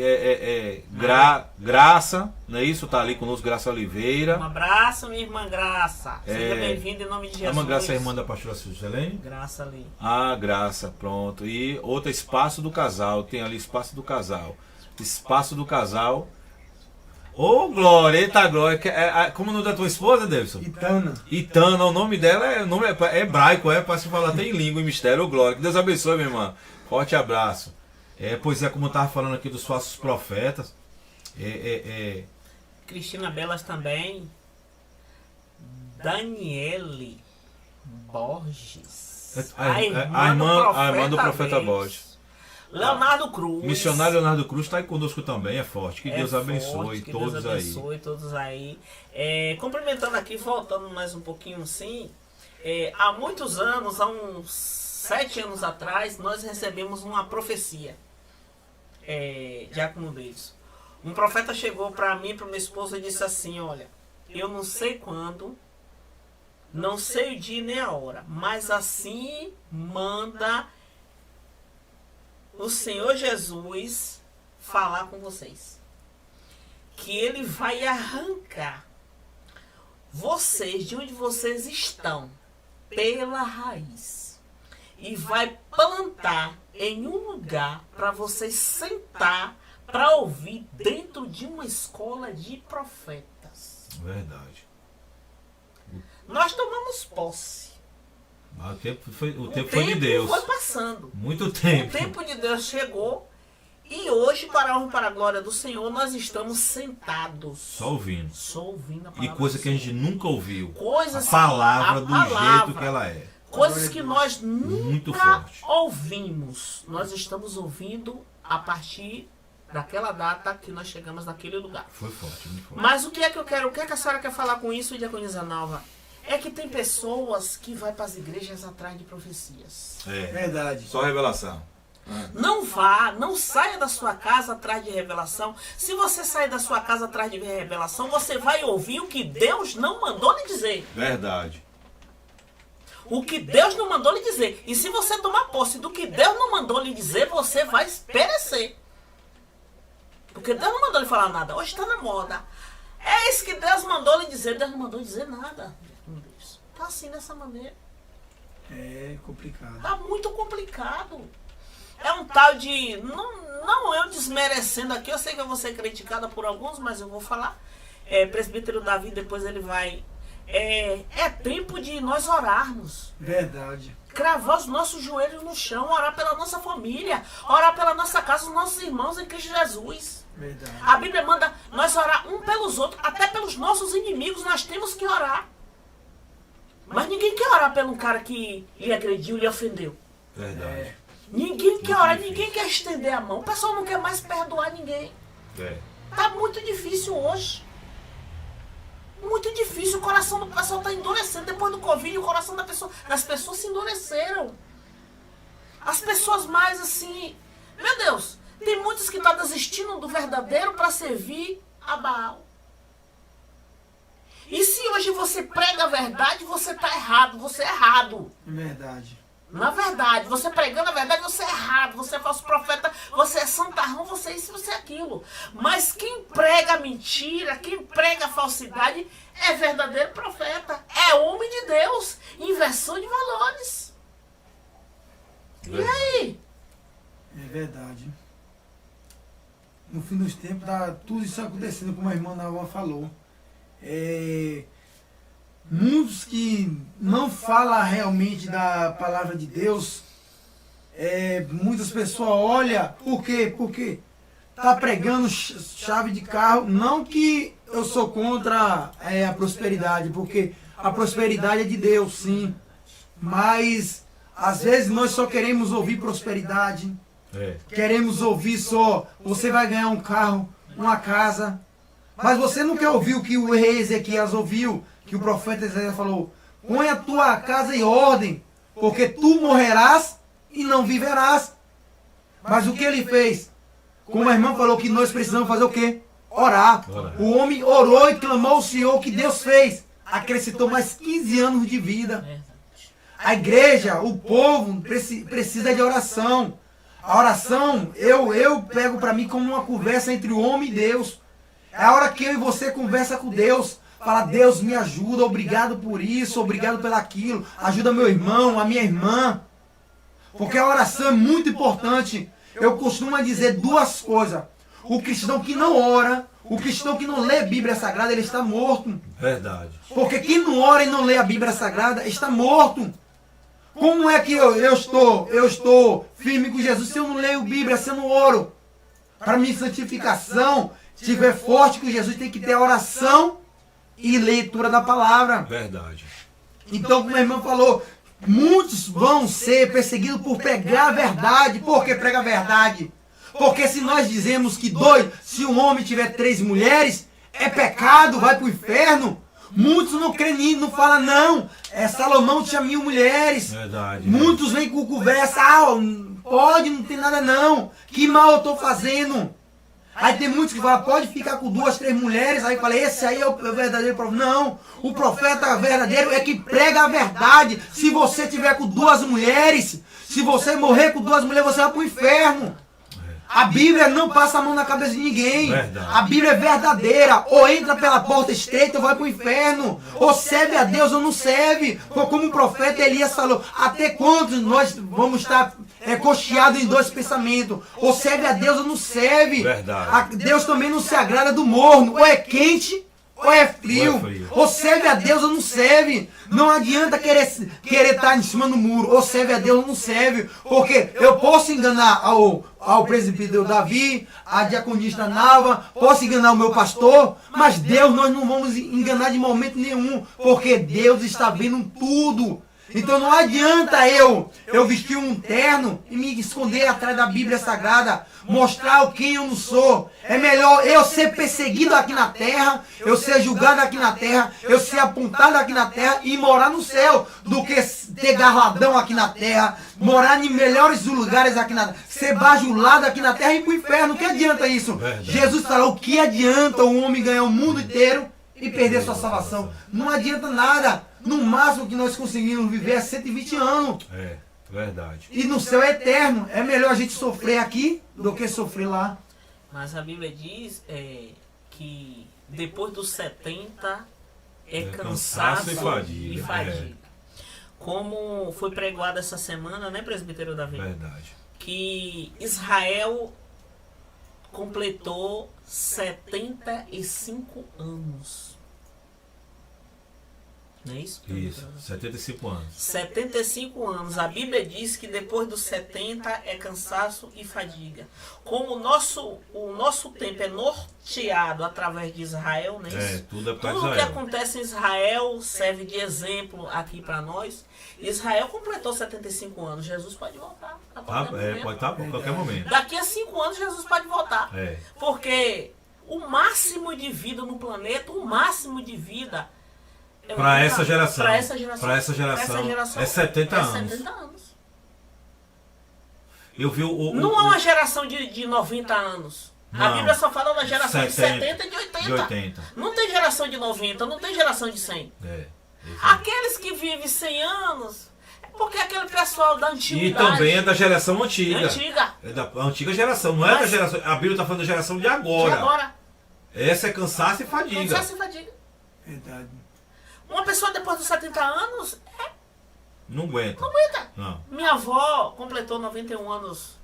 Graça, não é isso? Tá ali conosco, Graça Oliveira. Um abraço, minha irmã Graça. Seja bem-vinda em nome de A Jesus. irmã Graça é irmã da pastora Suzelene? Graça ali. Ah, Graça, pronto. E outra, Espaço do Casal. Tem ali Espaço do Casal. Espaço do Casal. Ô, Glória, eita Glória. Como o nome da tua esposa, Davidson? Itana. Itana, o nome dela é hebraico, para se falar até em língua e mistério. Ô, Glória, que Deus abençoe, minha irmã. Forte abraço. Pois é, como eu estava falando aqui dos falsos profetas. Cristina Belas também. Daniele Borges. A irmã do profeta Borges. Leonardo Cruz. Missionário Leonardo Cruz está aí conosco também, é forte. Que Deus forte, abençoe que todos Deus abençoe aí. Todos aí. Complementando aqui, voltando mais um pouquinho assim. Há muitos anos, há uns 7 anos atrás, nós recebemos uma profecia. Giacomo Davidson. Um profeta chegou para mim, para minha esposa, e disse assim: olha, eu não sei quando, não sei o dia nem a hora, mas assim manda o Senhor Jesus falar com vocês, que Ele vai arrancar vocês de onde vocês estão pela raiz e vai plantar em um lugar para vocês sentar para ouvir dentro de uma escola de profetas. Verdade. Nós tomamos posse. O tempo foi de Deus. Foi passando. Muito tempo. O tempo de Deus chegou e hoje, para a honra e para a glória do Senhor, nós estamos sentados. Só ouvindo. Só ouvindo a E palavra coisa do que a Senhor. gente nunca ouviu. Coisas A palavra que- do a palavra, jeito que ela é. Coisas que nós Muito nunca forte. ouvimos. Nós estamos ouvindo a partir daquela data que nós chegamos naquele lugar. Foi forte, muito forte. Mas o que é que eu quero? O que é que a senhora quer falar com isso, Diaconisa Nalva? É que tem pessoas que vão para as igrejas atrás de profecias. Verdade. Só revelação. Não saia da sua casa atrás de revelação. Se você sair da sua casa atrás de revelação, você vai ouvir o que Deus não mandou lhe dizer. Verdade. O que Deus não mandou lhe dizer. E se você tomar posse do que Deus não mandou lhe dizer, você vai perecer. Porque Deus não mandou lhe falar nada. Hoje está na moda. É isso que Deus mandou lhe dizer. Deus não mandou dizer nada. Está assim, dessa maneira. É complicado. Tá muito complicado. É um tal de... Não eu desmerecendo aqui. Eu sei que eu vou ser criticada por alguns, mas eu vou falar. Presbítero Davi, depois ele vai... É tempo de nós orarmos. Verdade. Cravar os nossos joelhos no chão. Orar pela nossa família. Orar pela nossa casa, os nossos irmãos em Cristo Jesus. Verdade. A Bíblia manda nós orar um pelos outros. Até pelos nossos inimigos nós temos que orar. Mas ninguém quer orar pelo cara que lhe agrediu, lhe ofendeu. Verdade. Ninguém quer orar, ninguém quer estender a mão. O pessoal não quer mais perdoar ninguém. Tá muito difícil hoje. Muito difícil. O coração do pessoal tá endurecendo. Depois do Covid, o coração das pessoas se endureceram. As pessoas mais assim... Meu Deus, tem muitos que estão desistindo do verdadeiro para servir a Baal. E se hoje você prega a verdade, você está errado. Você é errado. Verdade. Na verdade, você pregando a verdade, você é errado, você é falso profeta, você é santarrão, você é isso, você é aquilo. Mas quem prega a mentira, quem prega a falsidade, é verdadeiro profeta, é homem de Deus, inversão de valores. E aí? É verdade. No fim dos tempos, tá tudo isso acontecendo, como a irmã Nalva falou. Muitos que não falam realmente da palavra de Deus, muitas pessoas olham, por quê? Porque tá pregando chave de carro. Não que eu sou contra a prosperidade, porque a prosperidade é de Deus, sim. Mas às vezes nós só queremos ouvir prosperidade. Queremos ouvir só, você vai ganhar um carro, uma casa. Mas você não quer ouvir o que o rei Ezequias ouviu, que o profeta Ezequias falou: põe a tua casa em ordem, porque tu morrerás e não viverás. Mas o que ele fez? Como a irmã falou, que nós precisamos fazer o quê? Orar. O homem orou e clamou ao Senhor, que Deus fez. Acrescentou mais 15 anos de vida. A igreja, o povo, precisa de oração. A oração, eu pego para mim como uma conversa entre o homem e Deus. É a hora que eu e você conversa com Deus. Fala: Deus, me ajuda, obrigado por isso, obrigado pelo aquilo. Ajuda meu irmão, a minha irmã. Porque a oração é muito importante. Eu costumo dizer duas coisas. O cristão que não ora, o cristão que não lê a Bíblia Sagrada, ele está morto. Verdade. Porque quem não ora e não lê a Bíblia Sagrada está morto. Como é que eu estou firme com Jesus se eu não leio a Bíblia, se eu não oro? Para minha santificação estiver forte com Jesus, tem que ter oração e leitura da palavra. Verdade. Então, como a irmã falou, muitos vão ser perseguidos por pregar a verdade. Por que prega a verdade? Porque se nós dizemos que se um homem tiver 3 mulheres, é pecado, vai para o inferno. Muitos não creem nisso, não falam não. Salomão tinha 1000 mulheres. Verdade. Muitos vêm com conversa: pode, não tem nada não. Que mal eu estou fazendo? Aí tem muitos que falam: pode ficar com 2, 3 mulheres. Aí fala: esse aí é o verdadeiro profeta. Não, o profeta verdadeiro é que prega a verdade. Se você tiver com 2 mulheres, se você morrer com 2 mulheres, você vai para o inferno. A Bíblia não passa a mão na cabeça de ninguém. Verdade. A Bíblia é verdadeira. Ou entra pela porta estreita ou vai para o inferno. Ou serve a Deus ou não serve. Como o profeta Elias falou: até quando nós vamos estar cocheados em 2 pensamentos? Ou serve a Deus ou não serve. Verdade. Deus também não se agrada do morno. Ou é quente ou é frio. Ou serve a Deus ou não serve. Não adianta querer estar em cima do muro. Ou serve a Deus ou não serve. Porque eu posso enganar ao presbítero Davi, a diaconista Nalva, posso enganar o meu pastor, mas Deus nós não vamos enganar de momento nenhum. Porque Deus está vendo tudo. Então não adianta eu vestir um terno e me esconder atrás da Bíblia Sagrada, mostrar quem eu não sou. É melhor eu ser perseguido aqui na terra, eu ser julgado aqui na terra, eu ser apontado aqui na terra e morar no céu, do que ter garladão aqui na terra, morar em melhores lugares aqui na terra, ser bajulado aqui na terra e ir para o inferno. O que adianta isso? Verdade. Jesus falou: o que adianta um homem ganhar o mundo inteiro e perder sua salvação? Não adianta nada. No máximo que nós conseguimos viver é 120 anos. É, verdade. E no céu é eterno. É melhor a gente sofrer aqui do que sofrer lá. Mas a Bíblia diz que depois dos 70 é cansaço e fadiga. Como foi pregado essa semana, né, presbítero Davi? Verdade. Que Israel completou 75 anos. Não é isso? Isso, 75 anos. 75 anos. A Bíblia diz que depois dos 70 é cansaço e fadiga. Como o nosso tempo é norteado através de Israel, não é isso? Tudo é para Tudo Israel. que acontece em Israel serve de exemplo aqui para nós. Israel completou 75 anos. Jesus pode voltar. Pode estar a qualquer momento. Daqui a 5 anos Jesus pode voltar. Porque o máximo de vida no planeta, o máximo de vida... Para essa geração. Para essa geração. É 70 anos. 70 anos. Eu vi não é uma geração de 90 anos. Não. A Bíblia só fala da geração 70, de 70 e de 80. De 80. Não tem geração de 90, não tem geração de 100. É. Aqueles que vivem 100 anos, Porque aquele pessoal da E antiguidade. também é da geração antiga. Antiga. É da antiga geração, não é da geração. A Bíblia está falando da geração de agora. De agora. Essa é cansaço e fadiga. Cansaço e fadiga. Verdade. Uma pessoa depois dos 70 anos, Não aguenta. não aguenta. Não. Minha avó completou 91 anos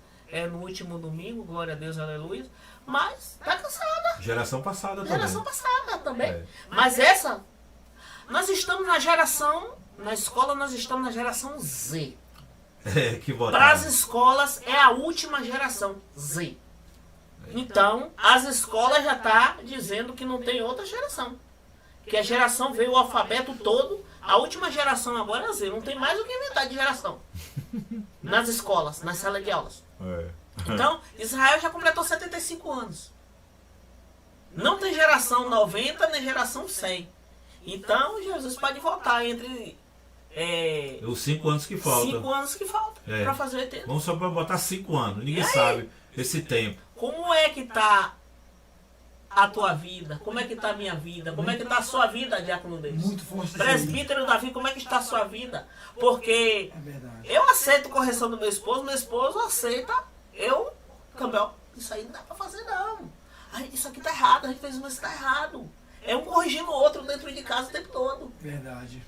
no último domingo, glória a Deus, aleluia. Mas tá cansada. Geração passada também. Geração passada também. É. Mas essa, nós estamos na geração, na escola nós estamos na geração Z. É, que Para botaram. as escolas é a última geração, Z. Então, as escolas já tá dizendo que não tem outra geração. Que a geração veio o alfabeto todo, a última geração agora é Z. Não tem mais o que inventar de geração. Nas escolas, nas salas de aulas. É. Então, Israel já completou 75 anos. Não tem geração 90 nem geração 100. Então, Jesus pode voltar entre Os 5 anos que faltam. 5 anos que faltam É. para fazer o eterno. Vamos só para botar 5 anos. Ninguém E aí? sabe esse tempo. Como é que tá a tua vida? Como é que tá a minha vida? Como é que tá a sua vida, Diácono Deus? Muito forte isso aí. Presbítero Davi, como é que está a sua vida? Porque É verdade. eu aceito correção do meu esposo aceita, Campbell, isso aí não dá pra fazer não. Ai, isso aqui tá errado, a gente fez isso tá errado. É um corrigindo o outro dentro de casa o tempo todo. Verdade.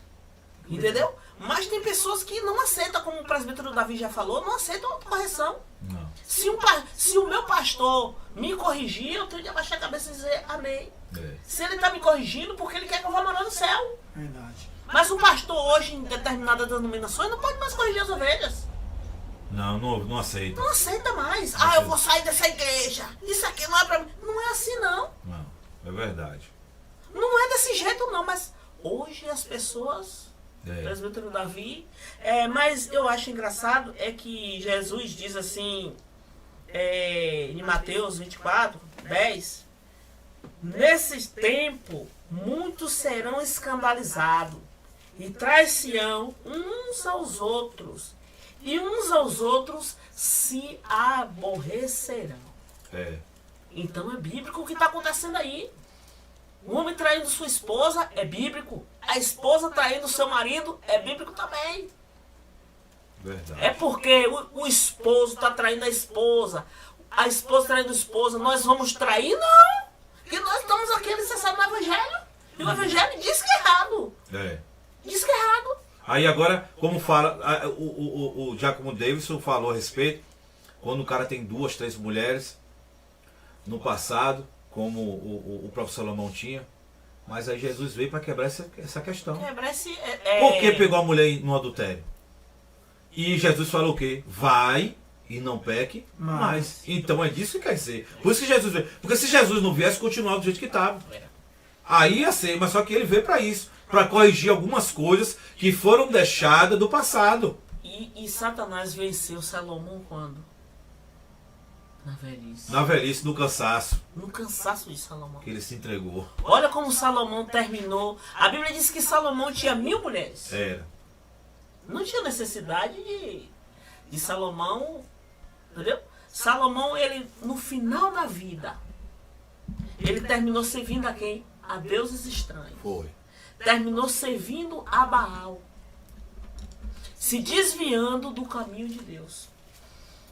Entendeu? Mas tem pessoas que não aceitam, como o presbítero Davi já falou, não aceitam correção. Não. Se o meu pastor me corrigir, eu tenho de abaixar a cabeça e dizer amém. É. Se ele está me corrigindo, porque ele quer que eu vá morar no céu. Verdade. Mas o pastor hoje, em determinadas denominações, não pode mais corrigir as ovelhas. Não aceito. Não aceita mais. Não Eu aceita. vou sair dessa igreja. Isso aqui não é pra mim. Não é assim, não. Não. É verdade. Não é desse jeito, não. Mas hoje as pessoas... É. Presbítero Davi. Mas eu acho engraçado é que Jesus diz assim, em Mateus 24, 10, nesse tempo muitos serão escandalizados e traição uns aos outros, e uns aos outros se aborrecerão. É. Então é bíblico o que está acontecendo aí. O homem traindo sua esposa é bíblico. A esposa traindo seu marido é bíblico também. Verdade. É porque o esposo está traindo a esposa traindo a esposa, nós vamos trair? Não! Porque nós estamos aqui alicerçados no Evangelho. E o Evangelho diz que é errado. É. Diz que é errado. Aí agora, como fala, o Giacomo Davidson falou a respeito, quando o cara tem 2, 3 mulheres, no passado, como o próprio Salomão tinha, mas aí Jesus veio para quebrar essa questão. Quebrar esse... Por que pegou a mulher no adultério? E Jesus falou o quê? Vai e não peque mais. Então é disso que quer dizer. Por isso que Jesus veio. Porque se Jesus não viesse, continuava do jeito que estava. Aí ia ser, mas só que ele veio para isso. Para corrigir algumas coisas que foram deixadas do passado. E Satanás venceu Salomão quando? Na velhice. Na velhice, no cansaço, No cansaço de Salomão. que ele se entregou. Olha como Salomão terminou. A Bíblia diz que Salomão tinha 1000 mulheres. Era. Não tinha necessidade de Salomão, entendeu? Salomão, ele, no final da vida, ele terminou servindo a quem? A deuses estranhos. Foi. Terminou servindo a Baal. Se desviando do caminho de Deus.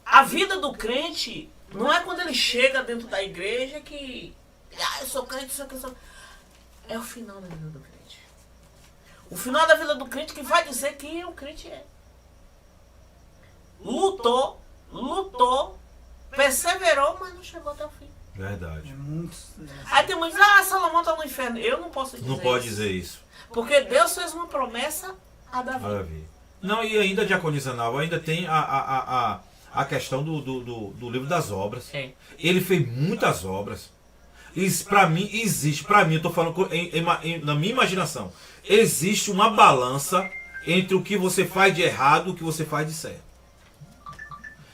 A vida do crente não é quando ele chega dentro da igreja que... eu sou crente, eu sou... É o final da vida do crente. O final da vida do crente que vai dizer quem o crente é. Lutou, perseverou, mas não chegou até o fim. Verdade. É muito. Aí tem muitos, Salomão está no inferno. Eu não posso dizer Não pode isso. dizer isso. Porque Deus fez uma promessa a Davi. Maravilha. Não, e ainda, Diaconisa Nalva, ainda tem a questão do livro das obras. É. Ele fez muitas obras. Para mim, existe, para mim, eu estou falando na minha imaginação, existe uma balança entre o que você faz de errado e o que você faz de certo.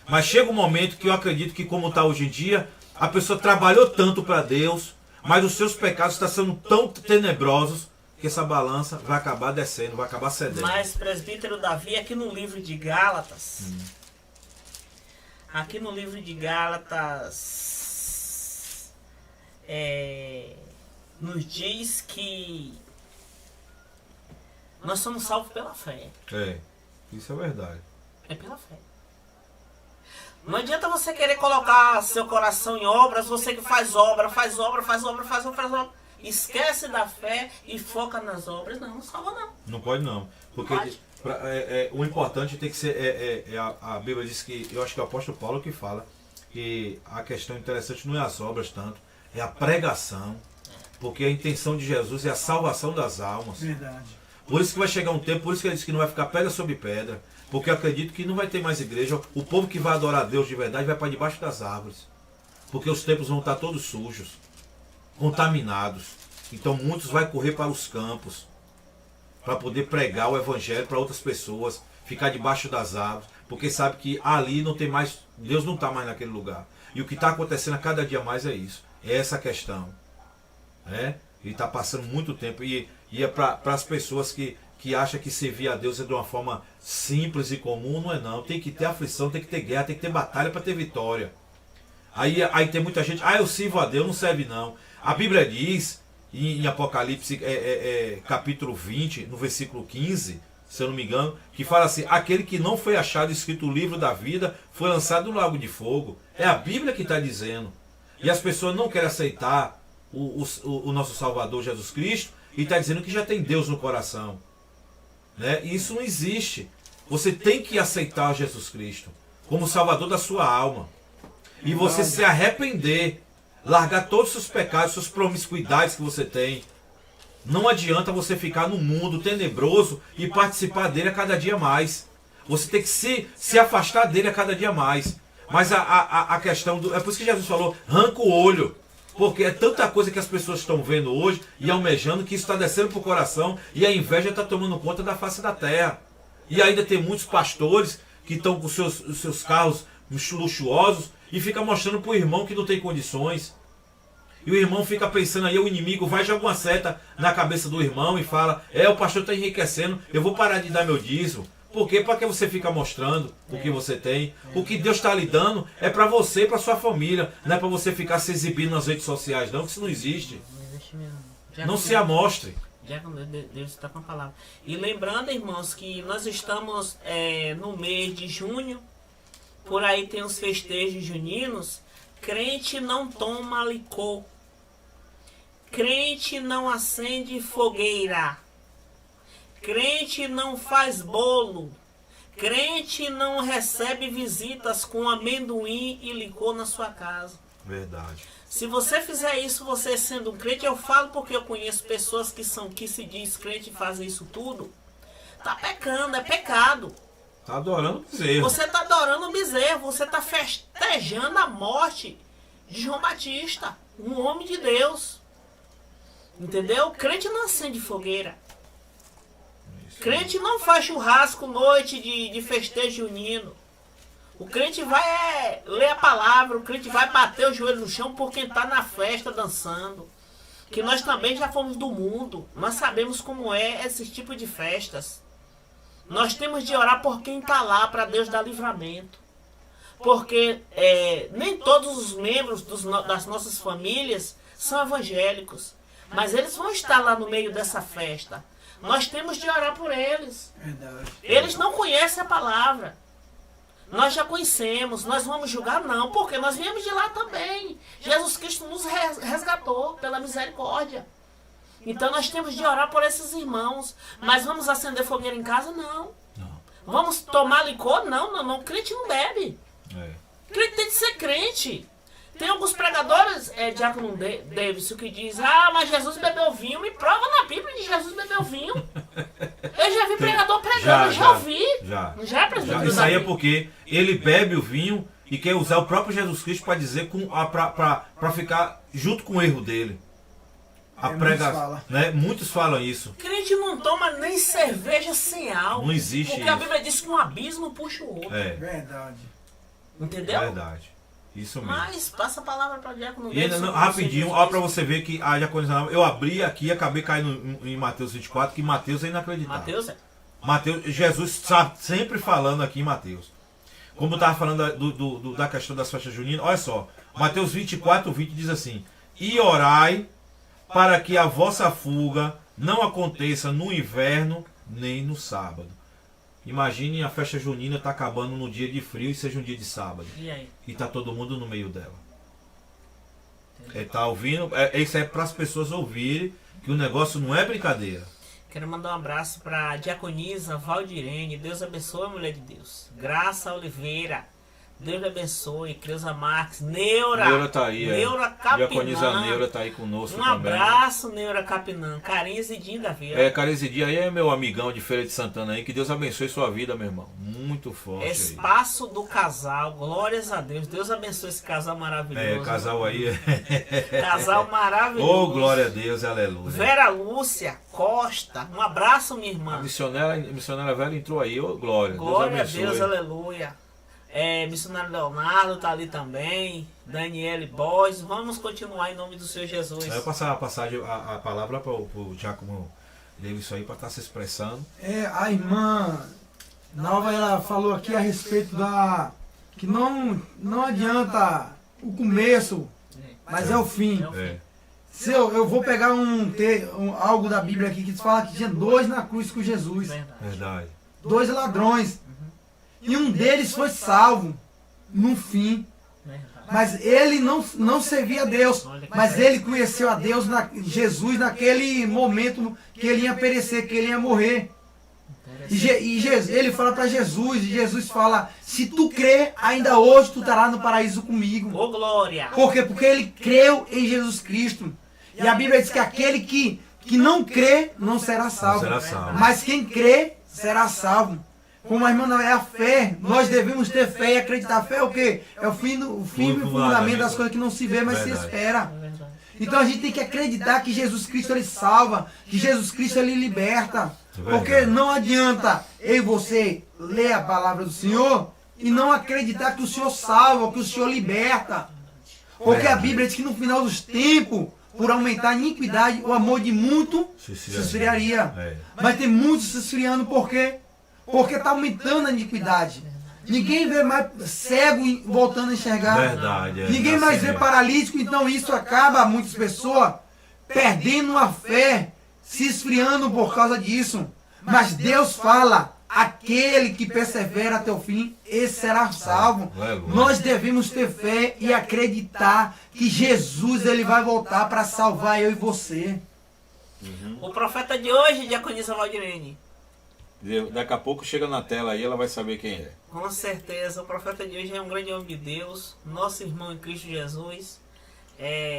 Mas chega um momento que eu acredito que, como está hoje em dia, a pessoa trabalhou tanto para Deus, mas os seus pecados estão sendo tão tenebrosos que essa balança vai acabar descendo, vai acabar cedendo. Mas, presbítero Davi, aqui no livro de Gálatas, aqui no livro de Gálatas, nos diz que nós somos salvos pela fé. É. Isso é verdade. É pela fé. Não adianta você querer colocar seu coração em obras, você que faz obra, esquece da fé e foca nas obras. Não salva não. Não pode não. Porque Pode. o importante tem que ser. A Bíblia diz que, eu acho que é o apóstolo Paulo que fala, que a questão interessante não é as obras tanto, é a pregação. Porque a intenção de Jesus é a salvação das almas. Verdade. Por isso que vai chegar um tempo, por isso que ele diz que não vai ficar pedra sobre pedra. Porque eu acredito que não vai ter mais igreja. O povo que vai adorar a Deus de verdade vai para debaixo das árvores. Porque os templos vão estar todos sujos, contaminados. Então muitos vão correr para os campos para poder pregar o evangelho para outras pessoas, ficar debaixo das árvores, porque sabe que ali não tem mais, Deus não está mais naquele lugar. E o que está acontecendo a cada dia mais é isso. É essa questão. Ele está passando muito tempo e é para as pessoas que acham que servir a Deus é de uma forma simples e comum. Não é não. Tem que ter aflição, tem que ter guerra, tem que ter batalha para ter vitória. Aí tem muita gente, eu sirvo a Deus, não serve não. A Bíblia diz, em Apocalipse capítulo 20, no versículo 15, se eu não me engano, que fala assim, aquele que não foi achado escrito o livro da vida foi lançado no lago de fogo. É a Bíblia que está dizendo. E as pessoas não querem aceitar o nosso Salvador Jesus Cristo e está dizendo que já tem Deus no coração. E isso não existe. Você tem que aceitar Jesus Cristo como Salvador da sua alma. E você se arrepender, largar todos os seus pecados, suas promiscuidades que você tem. Não adianta você ficar no mundo tenebroso e participar dele a cada dia mais. Você tem que se afastar dele a cada dia mais. Mas a questão é por isso que Jesus falou, arranca o olho. Porque é tanta coisa que as pessoas estão vendo hoje e almejando que isso está descendo para o coração e a inveja está tomando conta da face da terra. E ainda tem muitos pastores que estão com os seus carros luxuosos e ficam mostrando para o irmão que não tem condições. E o irmão fica pensando aí, o inimigo vai jogar uma seta na cabeça do irmão e fala, o pastor está enriquecendo, eu vou parar de dar meu dízimo. Por quê? Para que você fica mostrando o que você tem? O que Deus está lhe dando é para você e para sua família. Não é para você ficar se exibindo nas redes sociais, não, que isso não existe. Não se amostre. Já que Deus está com a palavra. E lembrando, irmãos, que nós estamos no mês de junho, por aí tem os festejos juninos. Crente não toma licor. Crente não acende fogueira. Crente não faz bolo. Crente não recebe visitas com amendoim e licor na sua casa. Verdade. Se você fizer isso, você sendo um crente, eu falo porque eu conheço pessoas que se diz crente e fazem isso tudo. Tá pecando, é pecado. Tá adorando o bezerro. Você tá adorando o bezerro, você tá festejando a morte de João Batista, um homem de Deus. Entendeu? Crente não acende fogueira. Crente não faz churrasco noite de festejo junino. O crente vai ler a palavra, o crente vai bater o joelho no chão por quem está na festa dançando. Que nós também já fomos do mundo, nós sabemos como é esse tipo de festas. Nós temos de orar por quem está lá, para Deus dar livramento. Porque nem todos os membros das nossas famílias são evangélicos. Mas eles vão estar lá no meio dessa festa. Nós temos de orar por eles. Verdade. Eles não conhecem a palavra. Nós já conhecemos, nós vamos julgar? Não, porque nós viemos de lá também. Jesus Cristo nos resgatou pela misericórdia. Então nós temos de orar por esses irmãos. Mas vamos acender fogueira em casa? Não. Vamos tomar licor? Não. Crente não bebe. Crente tem de ser crente. Tem alguns pregadores, Diácono Davidson, que diz, mas Jesus bebeu vinho. Me prova na Bíblia de Jesus bebeu vinho. Eu já vi pregador pregando, já ouvi. Já é presbítero. Isso aí é porque ele bebe o vinho e quer usar o próprio Jesus Cristo para dizer, para ficar junto com o erro dele. Muitos falam isso. Crente não toma nem cerveja sem álcool. Não existe porque isso. A Bíblia diz que um abismo puxa o outro. Verdade. Entendeu? Verdade. Isso mesmo. Mas passa a palavra para o Diácono. E ainda, rapidinho, ó, para você ver que a diaconisa, eu abri aqui e acabei caindo em Mateus 24, que Mateus é inacreditável. Mateus, Jesus está sempre falando aqui em Mateus. Como eu estava falando da questão das festas juninas, olha só, Mateus 24, 20 diz assim: e orai para que a vossa fuga não aconteça no inverno nem no sábado. Imagine a festa junina tá acabando no dia de frio e seja um dia de sábado. E aí? E tá todo mundo no meio dela. Tá ouvindo? Isso é para as pessoas ouvirem que o negócio não é brincadeira. Quero mandar um abraço para a diaconisa Valdirene. Deus abençoe, mulher de Deus. Graça Oliveira. Deus abençoe. Creuza Marques. Neura. Neura tá aí. Neura Capinã. Diaconisa Neura tá aí conosco Um também. abraço, Neura Capinã. Carinha Zidinho da Vila. Carezidia aí é meu amigão de Feira de Santana aí. Que Deus abençoe sua vida, meu irmão. Muito forte aí. Espaço do casal. Glórias a Deus. Deus abençoe esse casal maravilhoso. Casal aí. Casal maravilhoso. Oh, glória a Deus, aleluia. Vera Lúcia Costa. Um abraço, minha A irmã. missionária velha entrou aí, ô glória. Glória a Deus Deus, abençoe. aleluia. Missionário Leonardo tá ali também. Daniele Borges. Vamos continuar em nome do Senhor Jesus. Eu vou passar a palavra para o Giacomo Davidson aí para estar se expressando. A irmã Nalva, ela falou aqui a respeito que não adianta o começo, mas é o fim. Se eu vou pegar algo da Bíblia aqui que fala que tinha 2 na cruz com Jesus. Verdade. 2 ladrões. E um deles foi salvo no fim. Mas ele não servia a Deus. Mas ele conheceu a Deus, Jesus, naquele momento que ele ia perecer, que ele ia morrer. Ele fala para Jesus, e Jesus fala: se tu crer, ainda hoje tu estarás no paraíso comigo. Ô, glória! Por quê? Porque ele creu em Jesus Cristo. E a Bíblia diz que aquele que não crê não será salvo. Mas quem crê será salvo. Como a irmã não é a fé, nós devemos ter fé e acreditar. A fé é o quê? É o fim e o fundamento das coisas que não se vê, mas se espera. Então a gente tem que acreditar que Jesus Cristo ele salva, que Jesus Cristo ele liberta. Porque não adianta eu e você ler a palavra do Senhor e não acreditar que o Senhor salva, que o Senhor liberta. Porque a Bíblia diz que no final dos tempos, por aumentar a iniquidade, o amor de muito se esfriaria. Mas tem muitos se esfriando por quê? Porque está aumentando a iniquidade. Ninguém vê mais cego voltando a enxergar. Verdade. Ninguém mais vê paralítico. Então isso acaba, muitas pessoas, perdendo a fé, se esfriando por causa disso. Mas Deus fala: aquele que persevera até o fim, esse será salvo. Nós devemos ter fé e acreditar que Jesus ele vai voltar para salvar eu e você. O profeta de hoje, diaconisa Valdirene. Daqui a pouco chega na tela aí, ela vai saber quem é. Com certeza, o profeta de hoje é um grande homem de Deus, nosso irmão em Cristo Jesus.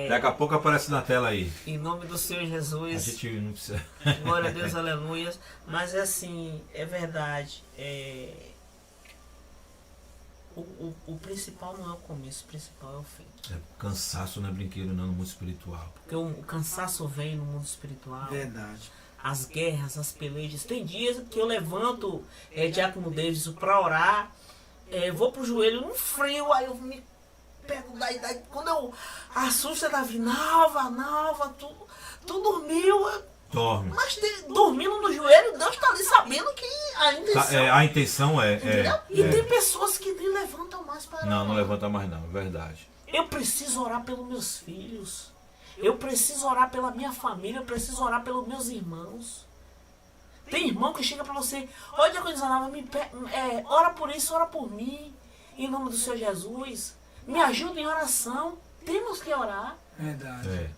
Daqui a pouco aparece na tela aí. Em nome do Senhor Jesus. A gente não precisa. Glória a Deus, aleluia. Mas é assim, é verdade. O principal não é o começo, o principal é o fim. Cansaço não é brinquedo não no mundo espiritual. Porque o cansaço vem no mundo espiritual. Verdade. As guerras, as pelejas. Tem dias que eu levanto, Giacomo Davidson, para orar, vou pro joelho no frio, aí eu me pego daí quando eu assusto Davi, Nalva, tu dormiu. Dorme. Mas dormindo no joelho, Deus tá ali sabendo que a intenção... A intenção e tem pessoas que nem levantam mais para orar. Não levanta mais não, é verdade. Eu preciso orar pelos meus filhos. Eu preciso orar pela minha família, eu preciso orar pelos meus irmãos. Tem irmão que chega para você: olha, diaconisa Nalva, ora por isso, ora por mim, em nome do Senhor Jesus. Me ajuda em oração. Temos que orar. Verdade.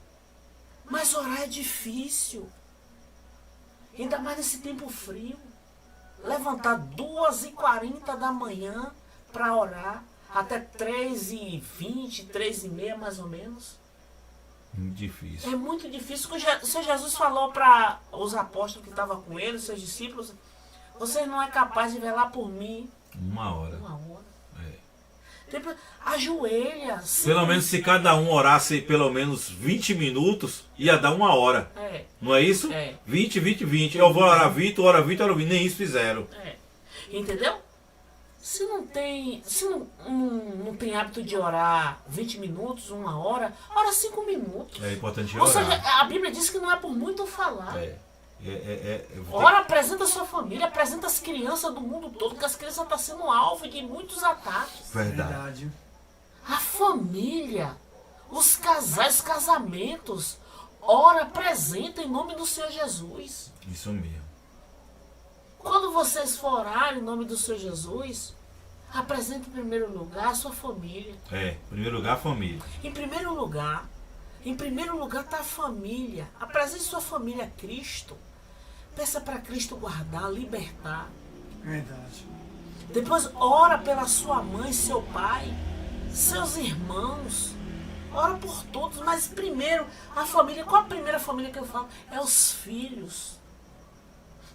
Mas orar é difícil. Ainda mais nesse tempo frio. Levantar 2h40 da manhã para orar até 3h20, 3h30 mais ou menos. Muito difícil. É muito difícil. O Senhor Jesus falou para os apóstolos que estavam com ele, seus discípulos: vocês não é capaz de velar por mim 1 hora. 1 hora. Ajoelha. Pelo menos se cada um orasse pelo menos 20 minutos, ia dar 1 hora. Não é isso? 20. Eu vou orar 20, ora 20, ora 20. Nem isso fizeram. Entendeu? Se não tem hábito de orar 20 minutos, 1 hora, ora 5 minutos. É importante orar. Ou seja, a Bíblia diz que não é por muito falar. Ora, apresenta a sua família, apresenta as crianças do mundo todo, que as crianças estão sendo alvo de muitos ataques. Verdade. A família, os casais, os casamentos, ora, apresenta em nome do Senhor Jesus. Isso mesmo. Quando vocês for orar em nome do Senhor Jesus, apresente em primeiro lugar a sua família. Em primeiro lugar, a família. Em primeiro lugar está a família. Apresente sua família a Cristo. Peça para Cristo guardar, libertar. Verdade. Depois ora pela sua mãe, seu pai, seus irmãos. Ora por todos, mas primeiro a família. Qual a primeira família que eu falo? É os filhos.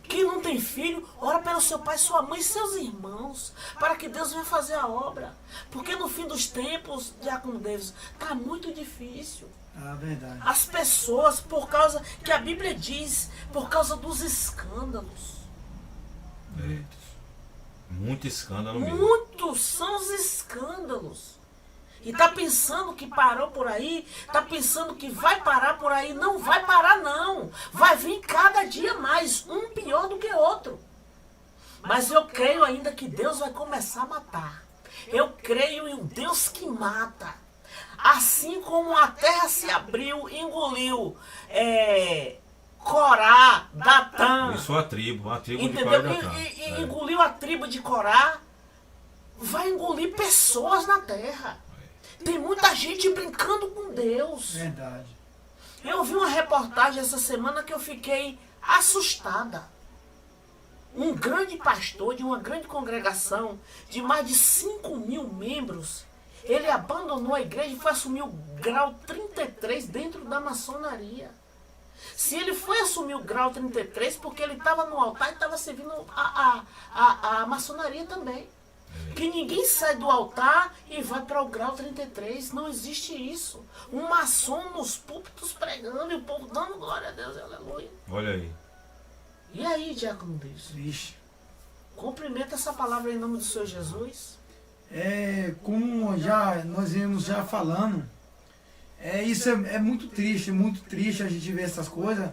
Quem não tem filho, ora pelo seu pai, sua mãe e seus irmãos, para que Deus venha fazer a obra. Porque no fim dos tempos, Diácono Davis, está muito difícil. Ah, verdade. As pessoas, por causa que a Bíblia diz, por causa dos escândalos. Muito escândalo mesmo. Muitos são os escândalos. E tá pensando que parou por aí, tá pensando que vai parar por aí. Não vai parar, não. Vai vir cada dia mais, um pior do que outro. Mas eu creio ainda que Deus vai começar a matar. Eu creio em um Deus que mata. Assim como a terra se abriu, engoliu Corá, Datã. Isso, a tribo de Entendeu? Corá e Datã. E engoliu a tribo de Corá. Vai engolir pessoas na terra. Tem muita gente brincando com Deus. Verdade. Eu vi uma reportagem essa semana que eu fiquei assustada. Um grande pastor de uma grande congregação de mais de 5.000 membros, ele abandonou a igreja e foi assumir o grau 33 dentro da maçonaria. Se ele foi assumir o grau 33, porque ele estava no altar e estava servindo a maçonaria também. Que ninguém sai do altar e vai para o grau 33. Não existe isso. Um maçom nos púlpitos pregando e o povo dando glória a Deus, aleluia. Olha aí. E aí, Diácono Deus? Vixe. Cumprimenta essa palavra em nome do Senhor Jesus. Como nós viemos já falando, isso é muito triste a gente ver essas coisas.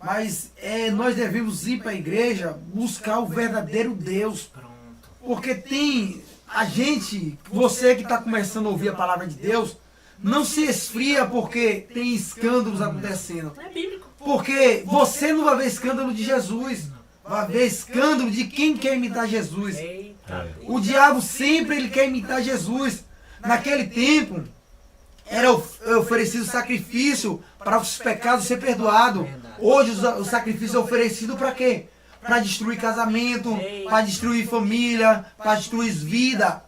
Mas nós devemos ir para a igreja buscar o verdadeiro Deus. Pronto. Porque tem a gente, você que está começando a ouvir a palavra de Deus, não se esfria porque tem escândalos acontecendo. Não é bíblico. Porque você não vai ver escândalo de Jesus, vai ver escândalo de quem quer imitar Jesus. Eita. O diabo sempre ele quer imitar Jesus. Naquele tempo, era oferecido sacrifício para os pecados ser perdoados. Hoje o sacrifício é oferecido para quê? Para destruir casamento, para destruir família, para destruir vida.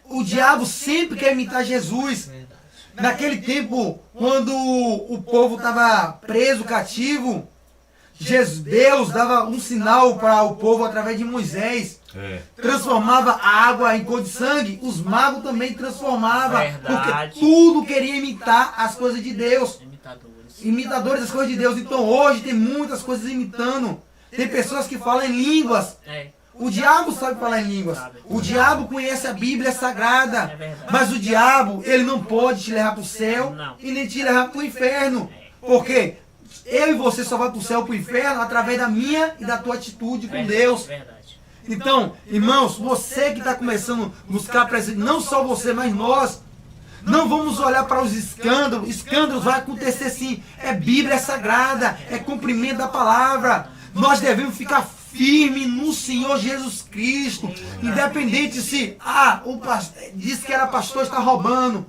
O diabo sempre quer imitar Jesus. Naquele tempo, quando o povo estava preso, cativo, Deus dava um sinal para o povo através de Moisés. Transformava a água em cor de sangue. Os magos também transformavam. Porque tudo queria imitar as coisas de Deus. Imitadores das coisas de Deus. Então hoje tem muitas coisas imitando. Tem pessoas que falam em línguas. O diabo sabe falar em línguas. O diabo conhece a Bíblia Sagrada. Mas o diabo, ele não pode te levar para o céu e nem te levar para o inferno. Porque eu e você só vai para o céu e para o inferno através da minha e da tua atitude com Deus. Então, irmãos, você que está começando a buscar presença, não só você, mas nós, não vamos olhar para os escândalos. Escândalos vai acontecer sim. É Bíblia Sagrada, é cumprimento da palavra. Nós devemos ficar firmes no Senhor Jesus Cristo. Independente se, o pastor disse que era pastor, está roubando.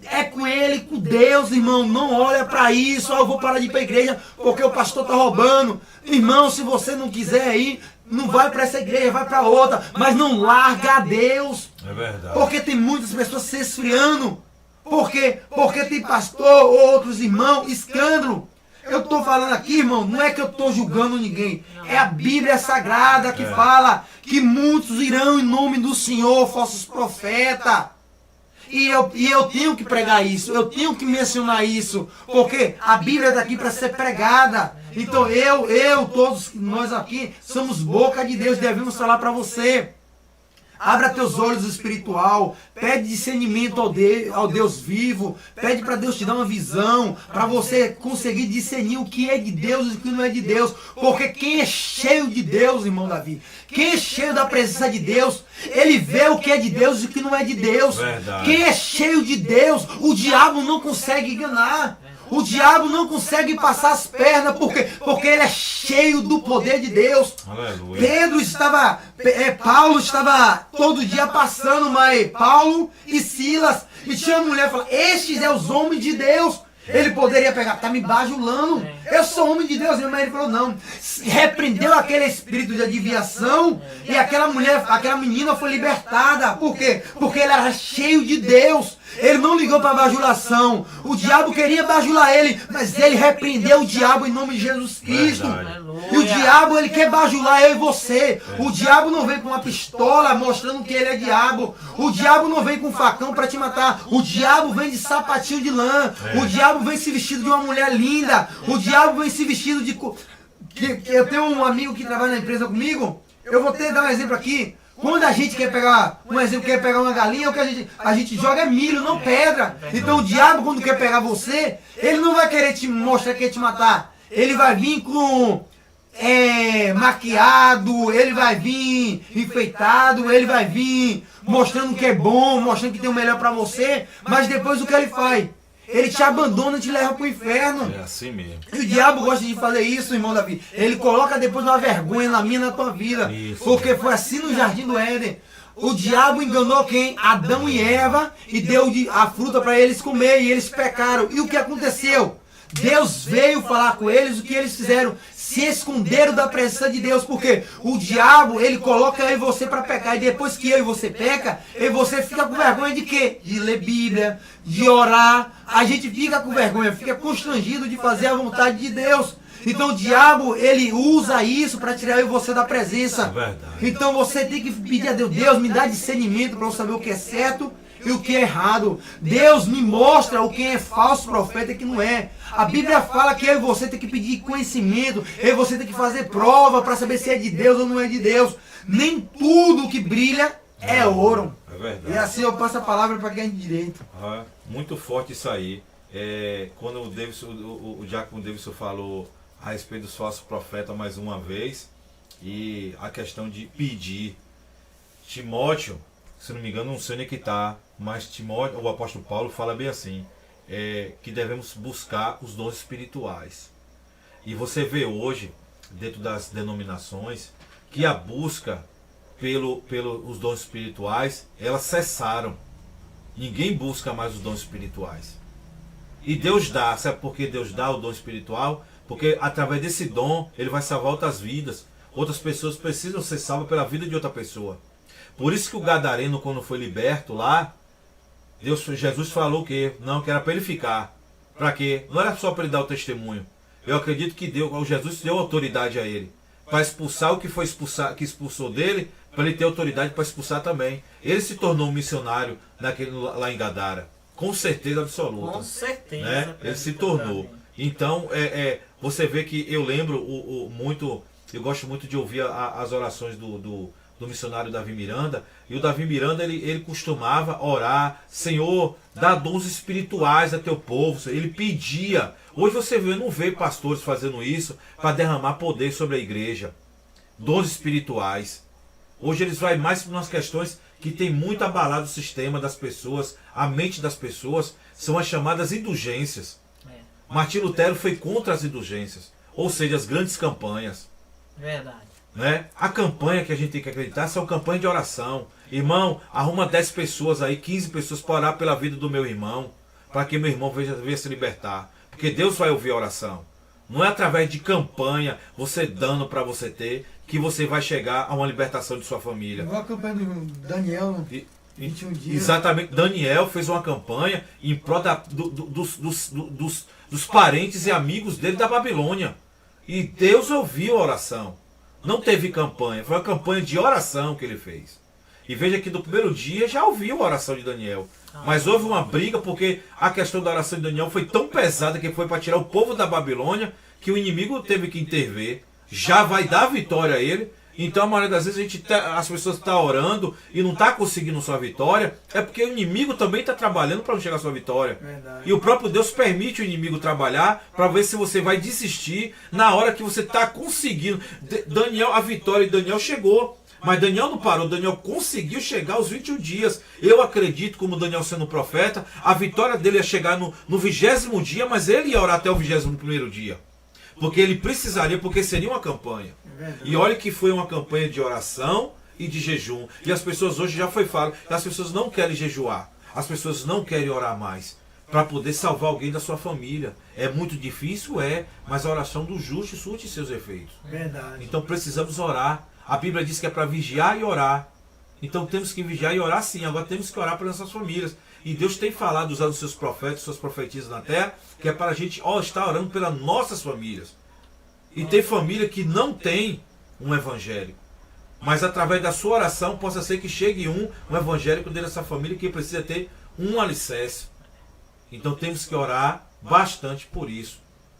É com ele, com Deus, irmão. Não olha para isso. Eu vou parar de ir para a igreja porque o pastor está roubando. Irmão, se você não quiser ir, não vai para essa igreja, vai para outra. Mas não larga a Deus. É verdade. Porque tem muitas pessoas se esfriando. Por quê? Porque tem pastor, outros irmãos, escândalo. Eu estou falando aqui, irmão, não é que eu estou julgando ninguém. É a Bíblia Sagrada que fala que muitos irão em nome do Senhor, falsos profetas. E eu tenho que pregar isso, eu tenho que mencionar isso, porque a Bíblia está aqui para ser pregada. Então todos nós aqui somos boca de Deus, devemos falar para você. Abra teus olhos espiritual, pede discernimento ao Deus vivo, pede para Deus te dar uma visão, para você conseguir discernir o que é de Deus e o que não é de Deus. Porque quem é cheio de Deus, irmão Davi, quem é cheio da presença de Deus, ele vê o que é de Deus e o que não é de Deus. Verdade. Quem é cheio de Deus, o diabo não consegue enganar. O diabo não consegue passar as pernas porque ele é cheio do poder de Deus. Aleluia. Paulo estava todo dia passando, mas Paulo e Silas, e tinha uma mulher falando, estes é os homens de Deus. Ele poderia pegar, tá me bajulando, eu sou homem de Deus, mas ele falou não, repreendeu aquele espírito de adivinhação e aquela menina foi libertada. Por quê? Porque ele era cheio de Deus. Ele não ligou para a bajulação. O diabo queria bajular ele, mas ele repreendeu o diabo em nome de Jesus Cristo. E o diabo, ele quer bajular eu e você. O diabo não vem com uma pistola mostrando que ele é diabo. O diabo não vem com um facão para te matar. O diabo vem de sapatinho de lã. O diabo vem se vestido de uma mulher linda. O diabo vem se vestido de... Eu tenho um amigo que trabalha na empresa comigo. Eu vou dar um exemplo aqui. Quando a gente quer pegar, um exemplo, quer pegar uma galinha, o que a gente joga é milho, não pedra. Então o diabo, quando quer pegar você, ele não vai querer te mostrar que quer te matar. Ele vai vir com maquiado, ele vai vir enfeitado, ele vai vir mostrando que é bom, mostrando que tem o melhor para você, mas depois o que ele faz? Ele te abandona e te leva para o inferno. É assim mesmo. E o diabo gosta de fazer isso, irmão Davi. Ele coloca depois uma vergonha na minha, na tua vida. Isso. Porque foi assim no jardim do Éden. O diabo enganou quem? Adão e Eva e deu a fruta para eles comer e eles pecaram. E o que aconteceu? Deus veio falar com eles, o que eles fizeram? Se esconderam da presença de Deus, porque o diabo, ele coloca eu e você para pecar, e depois que eu e você peca, eu e você fica com vergonha de quê? De ler Bíblia, de orar, a gente fica com vergonha, fica constrangido de fazer a vontade de Deus. Então o diabo, ele usa isso para tirar eu e você da presença. É verdade. Então você tem que pedir a Deus, Deus me dá discernimento para eu saber o que é certo e o que é errado. Deus me mostra o que é falso profeta e o que não é. A Bíblia fala que eu e você tem que pedir conhecimento, eu e você tem que fazer prova para saber se é de Deus ou não é de Deus. Nem tudo que brilha é ouro. É verdade. E assim eu passo a palavra para quem é de direito. Muito forte isso aí. Quando o Diácono Davidson falou a respeito dos falsos profetas mais uma vez, e a questão de pedir. Timóteo, se não me engano, não sei onde é que está, mas Timóteo, o apóstolo Paulo fala bem assim, que devemos buscar os dons espirituais. E você vê hoje, dentro das denominações, que a busca pelos dons espirituais, elas cessaram. Ninguém busca mais os dons espirituais. E Deus dá, sabe por que Deus dá o dom espiritual? Porque através desse dom, ele vai salvar outras vidas. Outras pessoas precisam ser salvas pela vida de outra pessoa. Por isso que o gadareno, quando foi liberto lá, Jesus falou que era para ele ficar. Para quê? Não era só para ele dar o testemunho. Eu acredito que Jesus deu autoridade a ele. Para expulsar o que foi que expulsou dele, para ele ter autoridade para expulsar também. Ele se tornou um missionário lá em Gadara. Com certeza absoluta. Com certeza. Né? Ele se tornou. Então, você vê que eu lembro muito, eu gosto muito de ouvir as orações do missionário Davi Miranda, e o Davi Miranda, ele costumava orar, Senhor, dá dons espirituais a teu povo, ele pedia. Hoje você não vê pastores fazendo isso para derramar poder sobre a igreja, dons espirituais. Hoje eles vão mais nas questões que tem muito abalado o sistema das pessoas, a mente das pessoas, são as chamadas indulgências. Martim Lutero foi contra as indulgências, ou seja, as grandes campanhas. Verdade. Né? A campanha que a gente tem que acreditar são campanhas de oração. Irmão, arruma 10 pessoas aí, 15 pessoas para orar pela vida do meu irmão, para que meu irmão venha se libertar. Porque Deus vai ouvir a oração. Não é através de campanha, você dando para você ter, que você vai chegar a uma libertação de sua família. Igual a campanha do Daniel, 21 dias. Exatamente. Daniel fez uma campanha em prol dos parentes e amigos dele da Babilônia. E Deus ouviu a oração. Não teve campanha, foi uma campanha de oração que ele fez. E veja que do primeiro dia já ouviu a oração de Daniel. Mas houve uma briga porque a questão da oração de Daniel foi tão pesada que foi para tirar o povo da Babilônia que o inimigo teve que intervir. Já vai dar vitória a ele. Então a maioria das vezes as pessoas estão orando e não estão conseguindo sua vitória, é porque o inimigo também está trabalhando para não chegar à sua vitória. Verdade. E o próprio Deus permite o inimigo trabalhar para ver se você vai desistir na hora que você está conseguindo. A vitória de Daniel chegou. Mas Daniel não parou, Daniel conseguiu chegar aos 21 dias. Eu acredito, como Daniel sendo profeta, a vitória dele ia chegar no 20º dia, mas ele ia orar até o 21º dia. Porque ele precisaria, porque seria uma campanha. E olha que foi uma campanha de oração e de jejum. E as pessoas hoje já falam, as pessoas não querem jejuar. As pessoas não querem orar mais para poder salvar alguém da sua família. É muito difícil, mas a oração do justo surte seus efeitos. Verdade. Então precisamos orar. A Bíblia diz que é para vigiar e orar. Então temos que vigiar e orar sim. Agora temos que orar pelas nossas famílias. E Deus tem falado, usando seus profetas, suas profetisas na terra, que é para a gente estar orando pelas nossas famílias. E tem família que não tem um evangélico. Mas através da sua oração, possa ser que chegue um evangélico dentro dessa família que precisa ter um alicerce. Então temos que orar bastante por isso.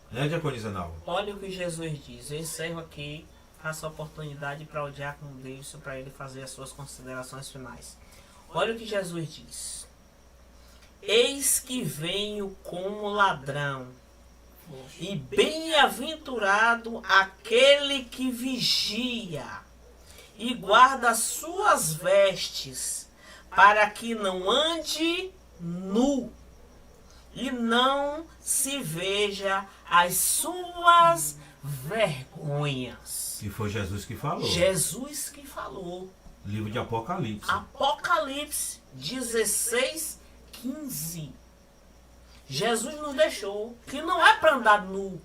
Né, Diaconisa Nalva? Olha o que Jesus diz. Eu encerro aqui, faço a oportunidade para o diácono Davidson, para ele fazer as suas considerações finais. Olha o que Jesus diz. Eis que venho como ladrão, e bem-aventurado aquele que vigia e guarda as suas vestes, para que não ande nu e não se veja as suas vergonhas. E foi Jesus que falou. Jesus que falou. Livro de Apocalipse. Apocalipse 16:15. Jesus nos deixou que não é para andar nu,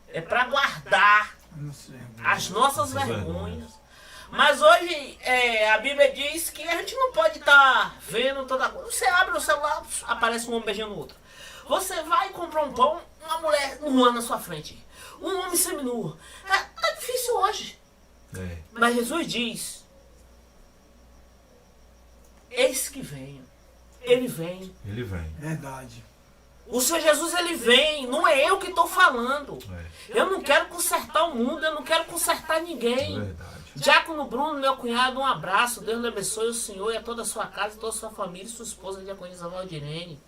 é para guardar as nossas vergonhas. Mas hoje a Bíblia diz que a gente não pode estar vendo toda coisa. Você abre o celular, aparece um homem beijando o outro. Você vai comprar um pão, uma mulher nua na sua frente, um homem seminu. Tá difícil hoje. Mas Jesus diz: eis que venho. Ele vem. Ele vem. Verdade. O Senhor Jesus, ele vem. Não é eu que estou falando. Eu não quero consertar o mundo. Eu não quero consertar ninguém. Verdade. Diácono Bruno, meu cunhado, um abraço. Deus lhe abençoe o senhor e a toda a sua casa, toda a sua família e sua esposa, Diaconisa Valdirene.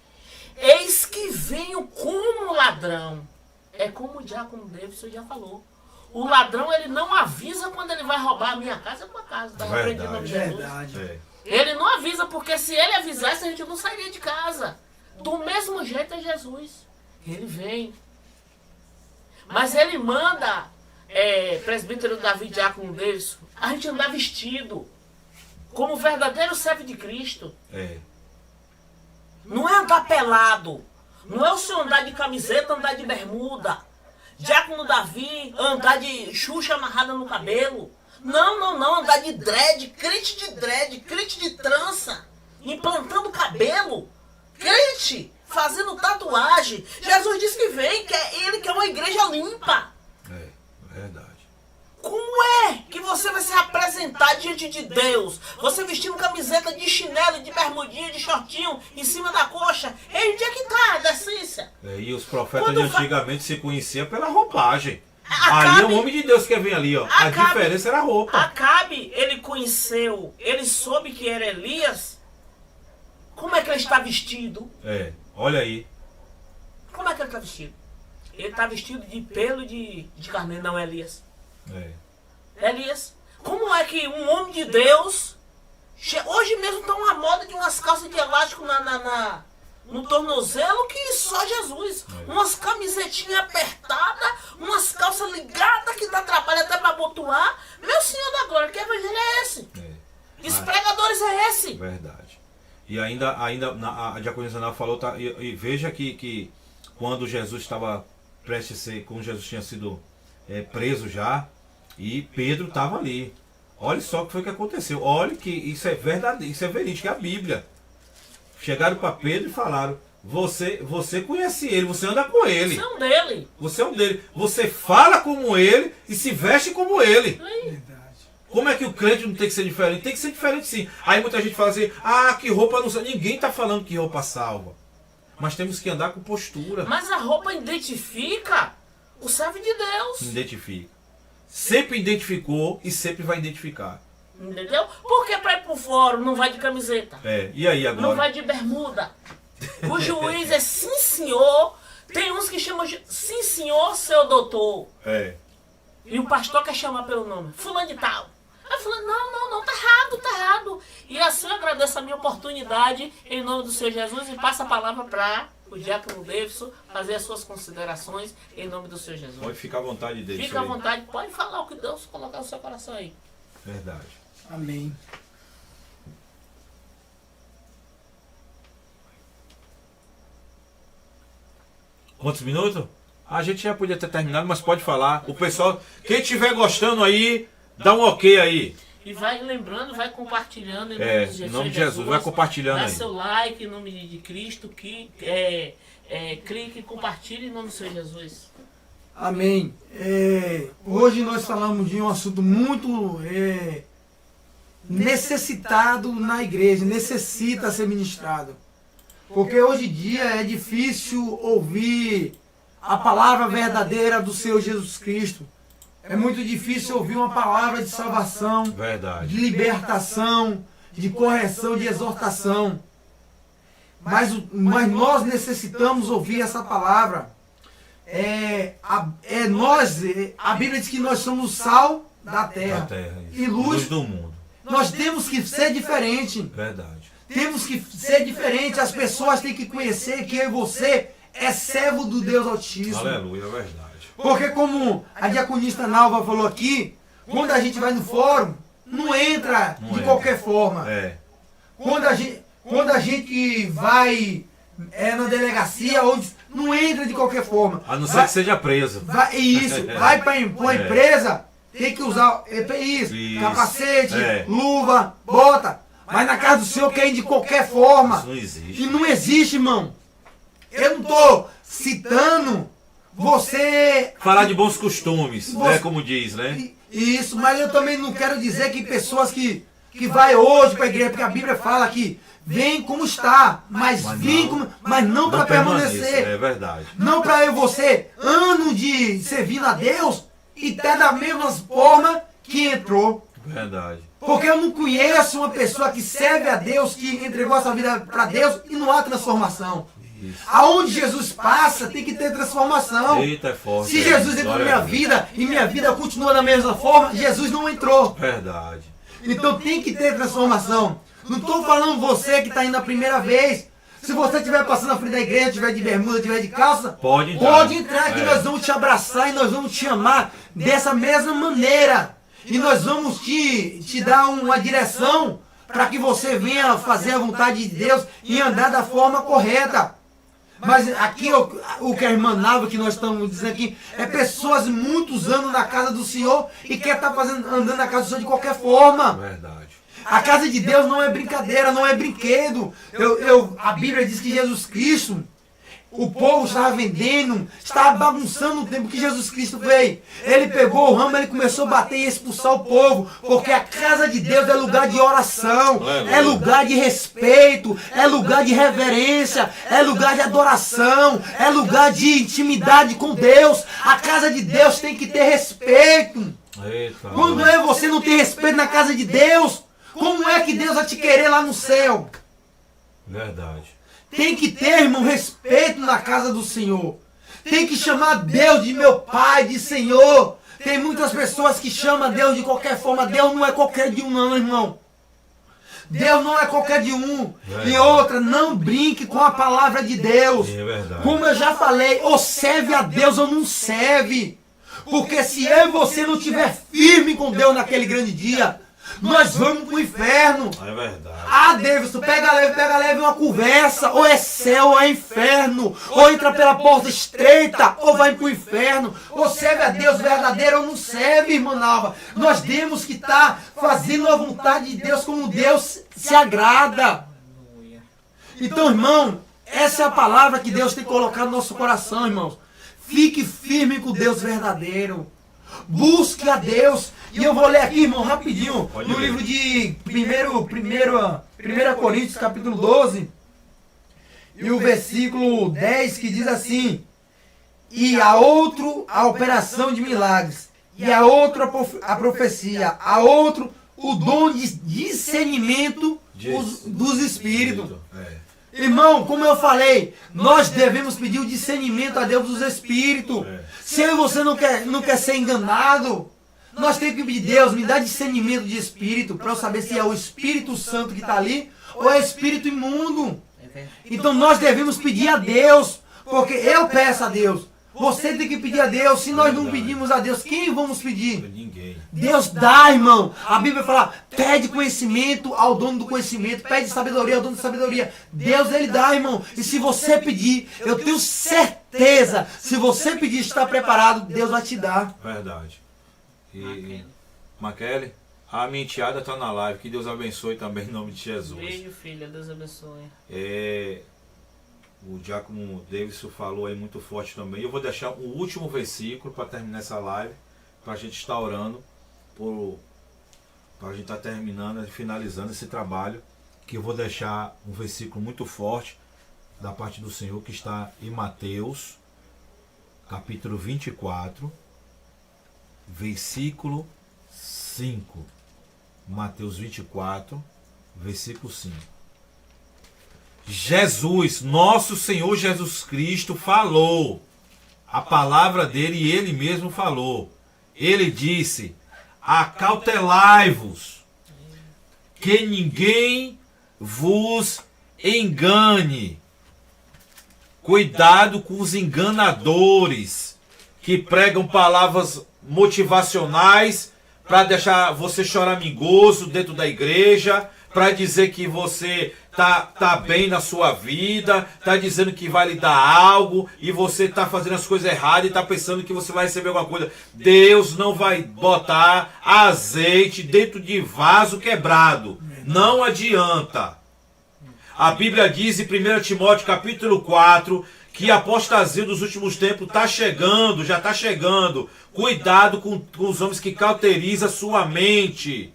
Eis que venho como ladrão. É como o diácono Davidson já falou. O ladrão, ele não avisa quando ele vai roubar a minha casa. É uma casa. Está repreendido em nome de Jesus. Verdade. Ele não avisa, porque se ele avisasse, a gente não sairia de casa. Do mesmo jeito é Jesus. Ele vem. Mas ele manda, presbítero Davi, diácono Davidson, a gente andar vestido como verdadeiro servo de Cristo. Não é andar pelado. Não é o senhor andar de camiseta, andar de bermuda. Diácono Davi, andar de xuxa amarrada no cabelo. Não, andar de dread, crente de trança, implantando cabelo, crente fazendo tatuagem. Jesus disse que vem, que ele quer uma igreja limpa. Verdade. Como é que você vai se apresentar diante de Deus? Você vestindo camiseta de chinelo, de bermudinha, de shortinho, em cima da coxa. Onde é que tá a decência? E os profetas de antigamente se conheciam pela roupagem. Acabe, ali é o homem de Deus que vem ali, ó. A diferença era a roupa. Acabe, ele conheceu, ele soube que era Elias. Como é que ele está vestido? Olha aí. Como é que ele está vestido? Ele está vestido de pelo de carneiro, não é Elias. Elias. Como é que um homem de Deus... Hoje mesmo está uma moda de umas calças de elástico no tornozelo que só Jesus. Umas camisetinhas apertadas, umas calças ligadas que dá trabalho até para abotoar. Meu Senhor da Glória, que evangelho é esse? Que pregadores é esse? Verdade. E ainda a Diaconisa Nalva falou, e veja que quando Jesus estava prestes a ser, quando Jesus tinha sido preso já, e Pedro estava ali. Olha só o que foi que aconteceu. Olha que isso é verdadeiro, isso é verídico, é a Bíblia. Chegaram para Pedro e falaram: você conhece ele, você anda com ele. Você é um dele. Você é um dele. Você fala como ele e se veste como ele. Verdade. Como é que o crente não tem que ser diferente? Tem que ser diferente sim. Aí muita gente fala assim: que roupa não salva. Ninguém está falando que roupa salva. Mas temos que andar com postura. Mas a roupa identifica o servo de Deus. Identifica. Sempre identificou e sempre vai identificar. Entendeu? Porque para ir pro fórum não vai de camiseta. E aí agora? Não vai de bermuda. O juiz é sim senhor. Tem uns que chamam de sim senhor, seu doutor. E o pastor quer chamar pelo nome, fulano de tal. Aí fulano, não, tá errado. E assim eu agradeço a minha oportunidade em nome do Senhor Jesus e passo a palavra para o diácono Davidson fazer as suas considerações em nome do Senhor Jesus. Pode ficar à vontade, Davidson. Fica à vontade, pode falar o que Deus colocar no seu coração aí. Verdade. Amém. Quantos minutos? A gente já podia ter terminado, mas pode falar. O pessoal, quem estiver gostando aí, dá um ok aí. E vai lembrando, vai compartilhando em nome de Jesus. Em nome de Jesus, vai compartilhando dá aí. seu like em nome de Cristo, que clique e compartilhe em nome do Senhor Jesus. Amém. Hoje nós falamos de um assunto muito necessitado na igreja, necessita ser ministrado. Porque hoje em dia é difícil ouvir a palavra verdadeira do Senhor Jesus Cristo. É muito difícil ouvir uma palavra de salvação, Verdade. de libertação, de correção, de exortação. Mas nós necessitamos ouvir essa palavra. A Bíblia diz que nós somos sal da terra, e luz do mundo. Nós temos que ser diferente. Verdade. Temos que ser diferente. As pessoas têm que conhecer que eu e você é servo do Deus Altíssimo. Aleluia, é verdade. Porque como a diaconista Nalva falou aqui, quando a gente vai no fórum, não entra de qualquer forma. Quando a gente vai na delegacia, não entra de qualquer forma. A não ser que seja preso. Vai para uma empresa, tem que usar EPI, capacete, luva, bota. Mas na casa do Senhor quer ir de qualquer forma. Isso não existe. E não existe, irmão. Eu não estou citando você... Falar de bons costumes, né? Como diz, né? Isso, mas eu também não quero dizer que pessoas que vai hoje para a igreja, porque a Bíblia fala que vem como está, mas não para permanecer. É verdade. Não para eu e você, ano de servindo a Deus, e tá da mesma forma que entrou. Verdade. Porque eu não conheço uma pessoa que serve a Deus, que entregou a sua vida para Deus e não há transformação. Isso. Aonde Jesus passa, tem que ter transformação. Eita, é forte. Se Jesus entrou na minha vida e minha vida continua da mesma forma, Jesus não entrou. Verdade. Então tem que ter transformação. Não estou falando você que está indo a primeira vez. Se você estiver passando na frente da igreja, estiver de bermuda, estiver de calça, pode entrar que nós vamos te abraçar e nós vamos te amar dessa mesma maneira. E nós vamos te dar uma direção para que você venha fazer a vontade de Deus e andar da forma correta. Mas aqui o que a irmã Nalva, que nós estamos dizendo aqui, é pessoas muitos anos na casa do Senhor e quer estar andando na casa do Senhor de qualquer forma. Verdade. A casa de Deus não é brincadeira, não é brinquedo. A Bíblia diz que Jesus Cristo, o povo estava vendendo, estava bagunçando o tempo que Jesus Cristo veio. Ele pegou o ramo, ele começou a bater e expulsar o povo, porque a casa de Deus é lugar de oração, é lugar de respeito, é lugar de reverência, é lugar de adoração, é lugar de intimidade com Deus. A casa de Deus tem que ter respeito. Eita, quando você não tem respeito na casa de Deus, como é que Deus vai te querer lá no céu? Verdade. Tem que ter, irmão, respeito na casa do Senhor. Tem que chamar Deus de meu Pai, de Senhor. Tem muitas pessoas que chamam Deus de qualquer forma. Deus não é qualquer de um, não, irmão. Deus não é qualquer de um. E outra, não brinque com a palavra de Deus. É verdade. Como eu já falei, ou serve a Deus ou não serve. Porque se eu e você não estiver firme com Deus naquele grande dia, nós vamos para o inferno. É verdade. Davidson, pega leve uma conversa. Ou é céu ou é inferno. Ou entra pela porta estreita, ou vai para o inferno. Ou serve a Deus verdadeiro ou não serve, irmã Nalva. Nós temos que estar fazendo a vontade de Deus como Deus se agrada. Então, irmão, essa é a palavra que Deus tem colocado no nosso coração, irmãos. Fique firme com Deus verdadeiro. Busque a Deus. E eu vou ler aqui, irmão, rapidinho, no livro de 1 Coríntios, capítulo 12, e o versículo 10, que diz assim: e a outro a operação de milagres, e a outro a profecia, a outro o dom de discernimento dos espíritos. Irmão, como eu falei, nós devemos pedir o discernimento a Deus dos Espíritos. Se eu e você não quer ser enganado, nós temos que pedir, Deus, me dá discernimento de Espírito, para eu saber se é o Espírito Santo que está ali, ou é Espírito imundo. Então nós devemos pedir a Deus, porque eu peço a Deus. Você tem que pedir a Deus. Se nós não pedimos a Deus, quem vamos pedir? Ninguém. Deus dá, irmão. A Bíblia fala, pede conhecimento ao dono do conhecimento, pede sabedoria ao dono da sabedoria. Deus, Ele dá, irmão. E se você pedir, eu tenho certeza, se você pedir, está preparado, Deus vai te dar. Verdade. E Maquele, a minha enteada está na live. Que Deus abençoe também em nome de Jesus. Beijo, filha. Deus abençoe. O Diácono Davidson falou aí muito forte também. Eu vou deixar o último versículo para terminar essa live, para a gente estar orando, para a gente estar terminando e finalizando esse trabalho, que eu vou deixar um versículo muito forte da parte do Senhor, que está em Mateus, capítulo 24, versículo 5. Mateus 24, versículo 5. Jesus, nosso Senhor Jesus Cristo, falou a palavra dele e ele mesmo falou. Ele disse: acautelai-vos, que ninguém vos engane. Cuidado com os enganadores que pregam palavras motivacionais para deixar você choramingoso dentro da igreja, para dizer que você tá bem na sua vida, tá dizendo que vai lhe dar algo e você tá fazendo as coisas erradas e tá pensando que você vai receber alguma coisa. Deus não vai botar azeite dentro de vaso quebrado. Não adianta. A Bíblia diz em 1 Timóteo capítulo 4 que a apostasia dos últimos tempos está chegando, já está chegando. Cuidado com os homens que cauterizam a sua mente.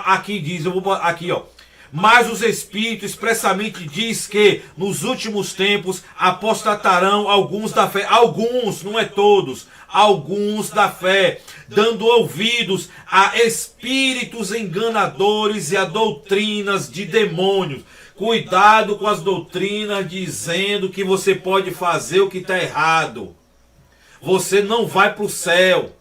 Aqui diz, eu vou aqui, ó. Mas os Espíritos expressamente diz que nos últimos tempos apostatarão alguns da fé. Alguns, não é todos. Alguns da fé, dando ouvidos a espíritos enganadores e a doutrinas de demônios. Cuidado com as doutrinas dizendo que você pode fazer o que está errado. Você não vai para o céu.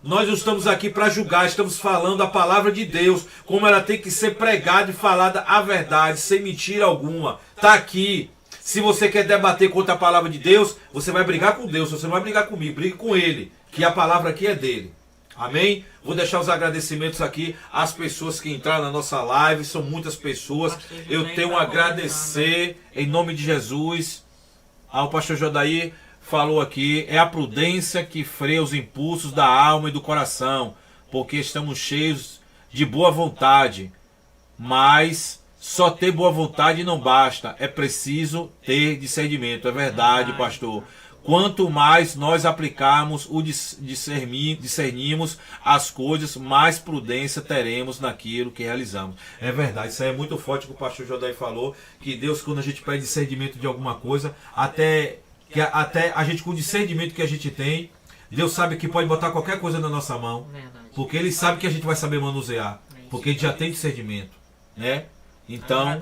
Nós não estamos aqui para julgar, estamos falando a palavra de Deus, como ela tem que ser pregada e falada a verdade, sem mentira alguma. Está aqui. Se você quer debater contra a palavra de Deus, você vai brigar com Deus, você não vai brigar comigo, brigue com Ele, que a palavra aqui é dele. Amém? Vou deixar os agradecimentos aqui às pessoas que entraram na nossa live, são muitas pessoas. Eu tenho a agradecer, em nome de Jesus, ao pastor Jodaí. Falou aqui, é a prudência que freia os impulsos da alma e do coração, porque estamos cheios de boa vontade, mas só ter boa vontade não basta, é preciso ter discernimento. É verdade, pastor. Quanto mais nós aplicarmos o discernimos as coisas, mais prudência teremos naquilo que realizamos. É verdade, isso aí é muito forte que o pastor Jodaí falou, que Deus, quando a gente pede discernimento de alguma coisa, até a gente, com o discernimento que a gente tem, Deus sabe que pode botar qualquer coisa na nossa mão. Verdade. Porque Ele sabe que a gente vai saber manusear. Porque a gente já tem discernimento, né? Então,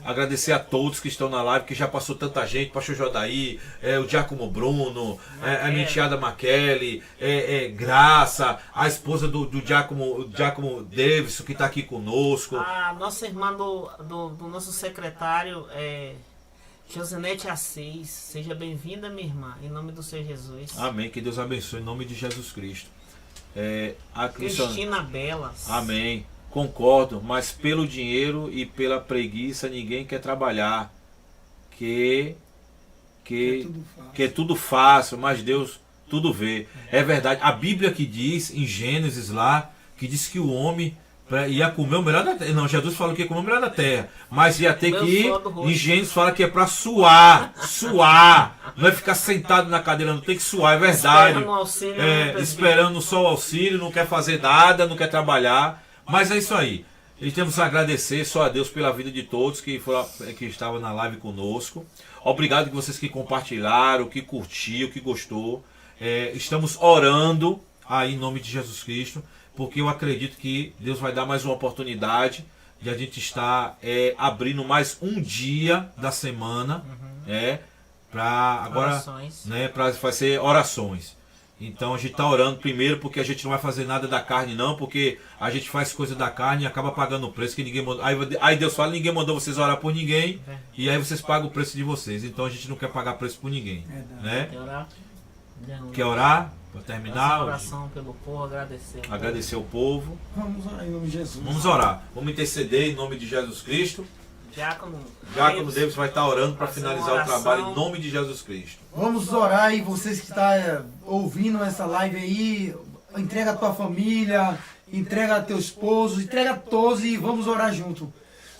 agradecer a todos que estão na live, que já passou tanta gente, pastor Jodaí, o Diácono Bruno, a minha enteada Maquele, Graça, a esposa do Diácono Davidson, que está aqui conosco. A nossa irmã do nosso secretário, Josenete Assis, seja bem-vinda, minha irmã, em nome do Senhor Jesus. Amém, que Deus abençoe, em nome de Jesus Cristo. A Cristina Belas. Amém, concordo, mas pelo dinheiro e pela preguiça ninguém quer trabalhar, que é tudo fácil, mas Deus tudo vê. É verdade, a Bíblia que diz, em Gênesis lá, que diz que o homem ia comer o melhor da terra. Não, Jesus falou que ia comer o melhor da terra, mas ia ter que ir. Em Gênesis fala que é para suar. Não é ficar sentado na cadeira, não tem que suar, é verdade. Esperando só o auxílio, não quer fazer nada, não quer trabalhar. Mas é isso aí. E temos que agradecer só a Deus pela vida de todos que estavam na live conosco. Obrigado a vocês que compartilharam, que curtiu, que gostou. Estamos orando aí em nome de Jesus Cristo, porque eu acredito que Deus vai dar mais uma oportunidade de a gente estar abrindo mais um dia da semana, para agora, Orações. né, para fazer orações. Então a gente está orando primeiro porque a gente não vai fazer nada da carne não, porque a gente faz coisa da carne e acaba pagando o preço que ninguém mandou. Aí Deus fala, ninguém mandou vocês orar por ninguém, e aí vocês pagam o preço de vocês. Então a gente não quer pagar preço por ninguém, né? Quer orar? Quer orar? Para terminar, Oração pelo povo, agradecer o povo. Vamos orar em nome de Jesus. Vamos orar, vamos interceder em nome de Jesus Cristo. Diácono Davis vai estar orando para fazer finalizar uma o trabalho em oração. nome de Jesus Cristo. Vamos orar, e vocês que estão ouvindo essa live aí, entrega a tua família, entrega teu esposo, entrega a todos e vamos orar junto.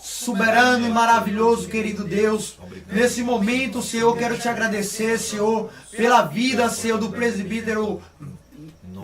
Soberano e maravilhoso, querido Deus, nesse momento, Senhor, eu quero te agradecer, Senhor, pela vida, Senhor, do presbítero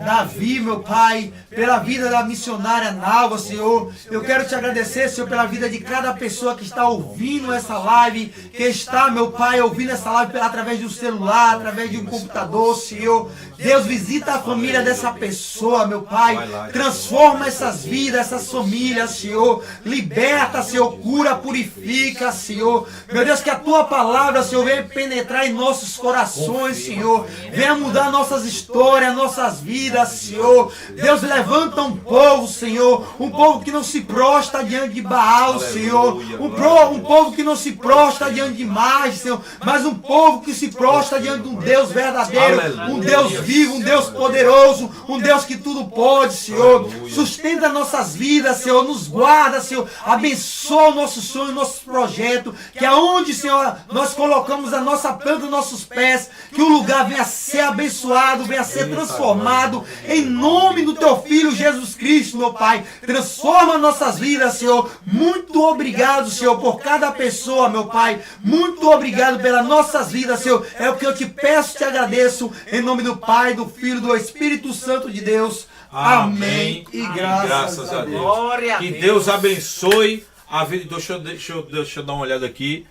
Davi, meu Pai, pela vida da missionária Nalva, Senhor. Eu quero te agradecer, Senhor, pela vida de cada pessoa que está ouvindo essa live, que está, meu Pai, ouvindo essa live através de um celular, através de um computador, Senhor. Deus, visita a família dessa pessoa, meu Pai. Transforma essas vidas, essas famílias, Senhor. Liberta, Senhor, cura, purifica, Senhor. Meu Deus, que a tua palavra, Senhor, venha penetrar em nossos corações, Senhor. Venha mudar nossas histórias, nossas vidas, Senhor. Deus, levanta um povo, Senhor. Um povo que não se prostra diante de Baal, Senhor. Um povo que não se prostra diante de mais, Senhor. Mas um povo que se prostra diante de um Deus verdadeiro. Um Deus vivo, um Deus poderoso. Um Deus que tudo pode, Senhor. Sustenta nossas vidas, Senhor. Nos guarda, Senhor. Abençoa o nosso sonho, nosso projeto. Que aonde, Senhor, nós colocamos a nossa planta, nossos pés. Que o lugar venha a ser abençoado, venha a ser transformado. Em nome do teu Filho Jesus Cristo, meu Pai. Transforma nossas vidas, Senhor. Muito obrigado, Senhor, por cada pessoa, meu Pai. Muito obrigado pelas nossas vidas, Senhor. É o que eu te peço, te agradeço. Em nome do Pai, do Filho e do Espírito Santo de Deus. Amém. E graças a Deus. Glória a Que Deus. Deus abençoe a vida. Deixa eu dar uma olhada aqui.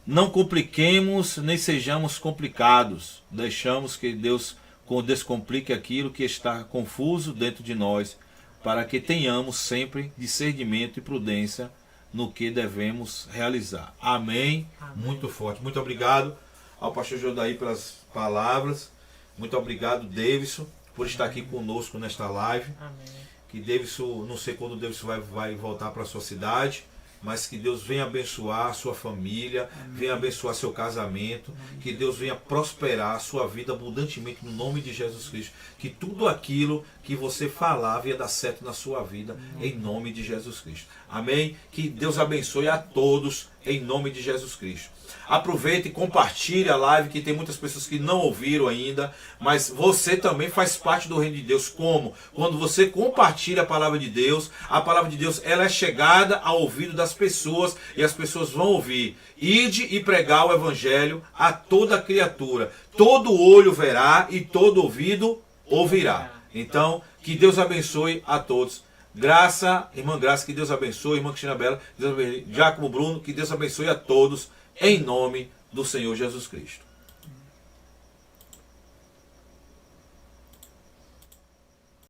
Não compliquemos, nem sejamos complicados. Deixamos que Deus descomplique aquilo que está confuso dentro de nós, para que tenhamos sempre discernimento e prudência no que devemos realizar. Amém. Muito forte. Muito obrigado ao pastor Jodaí pelas palavras. Muito obrigado, Davidson, por estar aqui conosco nesta live. Amém. Que Davidson, não sei quando o Davidson vai voltar para a sua cidade, mas que Deus venha abençoar a sua família, venha abençoar seu casamento, que Deus venha prosperar a sua vida abundantemente no nome de Jesus Cristo. Que tudo aquilo que você falar venha dar certo na sua vida, em nome de Jesus Cristo. Amém? Que Deus abençoe a todos, em nome de Jesus Cristo. Aproveite e compartilhe a live, que tem muitas pessoas que não ouviram ainda, mas você também faz parte do reino de Deus. Como? Quando você compartilha a palavra de Deus ela é chegada ao ouvido das pessoas e as pessoas vão ouvir. Ide e pregar o evangelho a toda criatura. Todo olho verá e todo ouvido ouvirá. Então, que Deus abençoe a todos. Irmã Graça, que Deus abençoe. Irmã Cristina Bela, Diácono Bruno, que Deus abençoe a todos. Em nome do Senhor Jesus Cristo.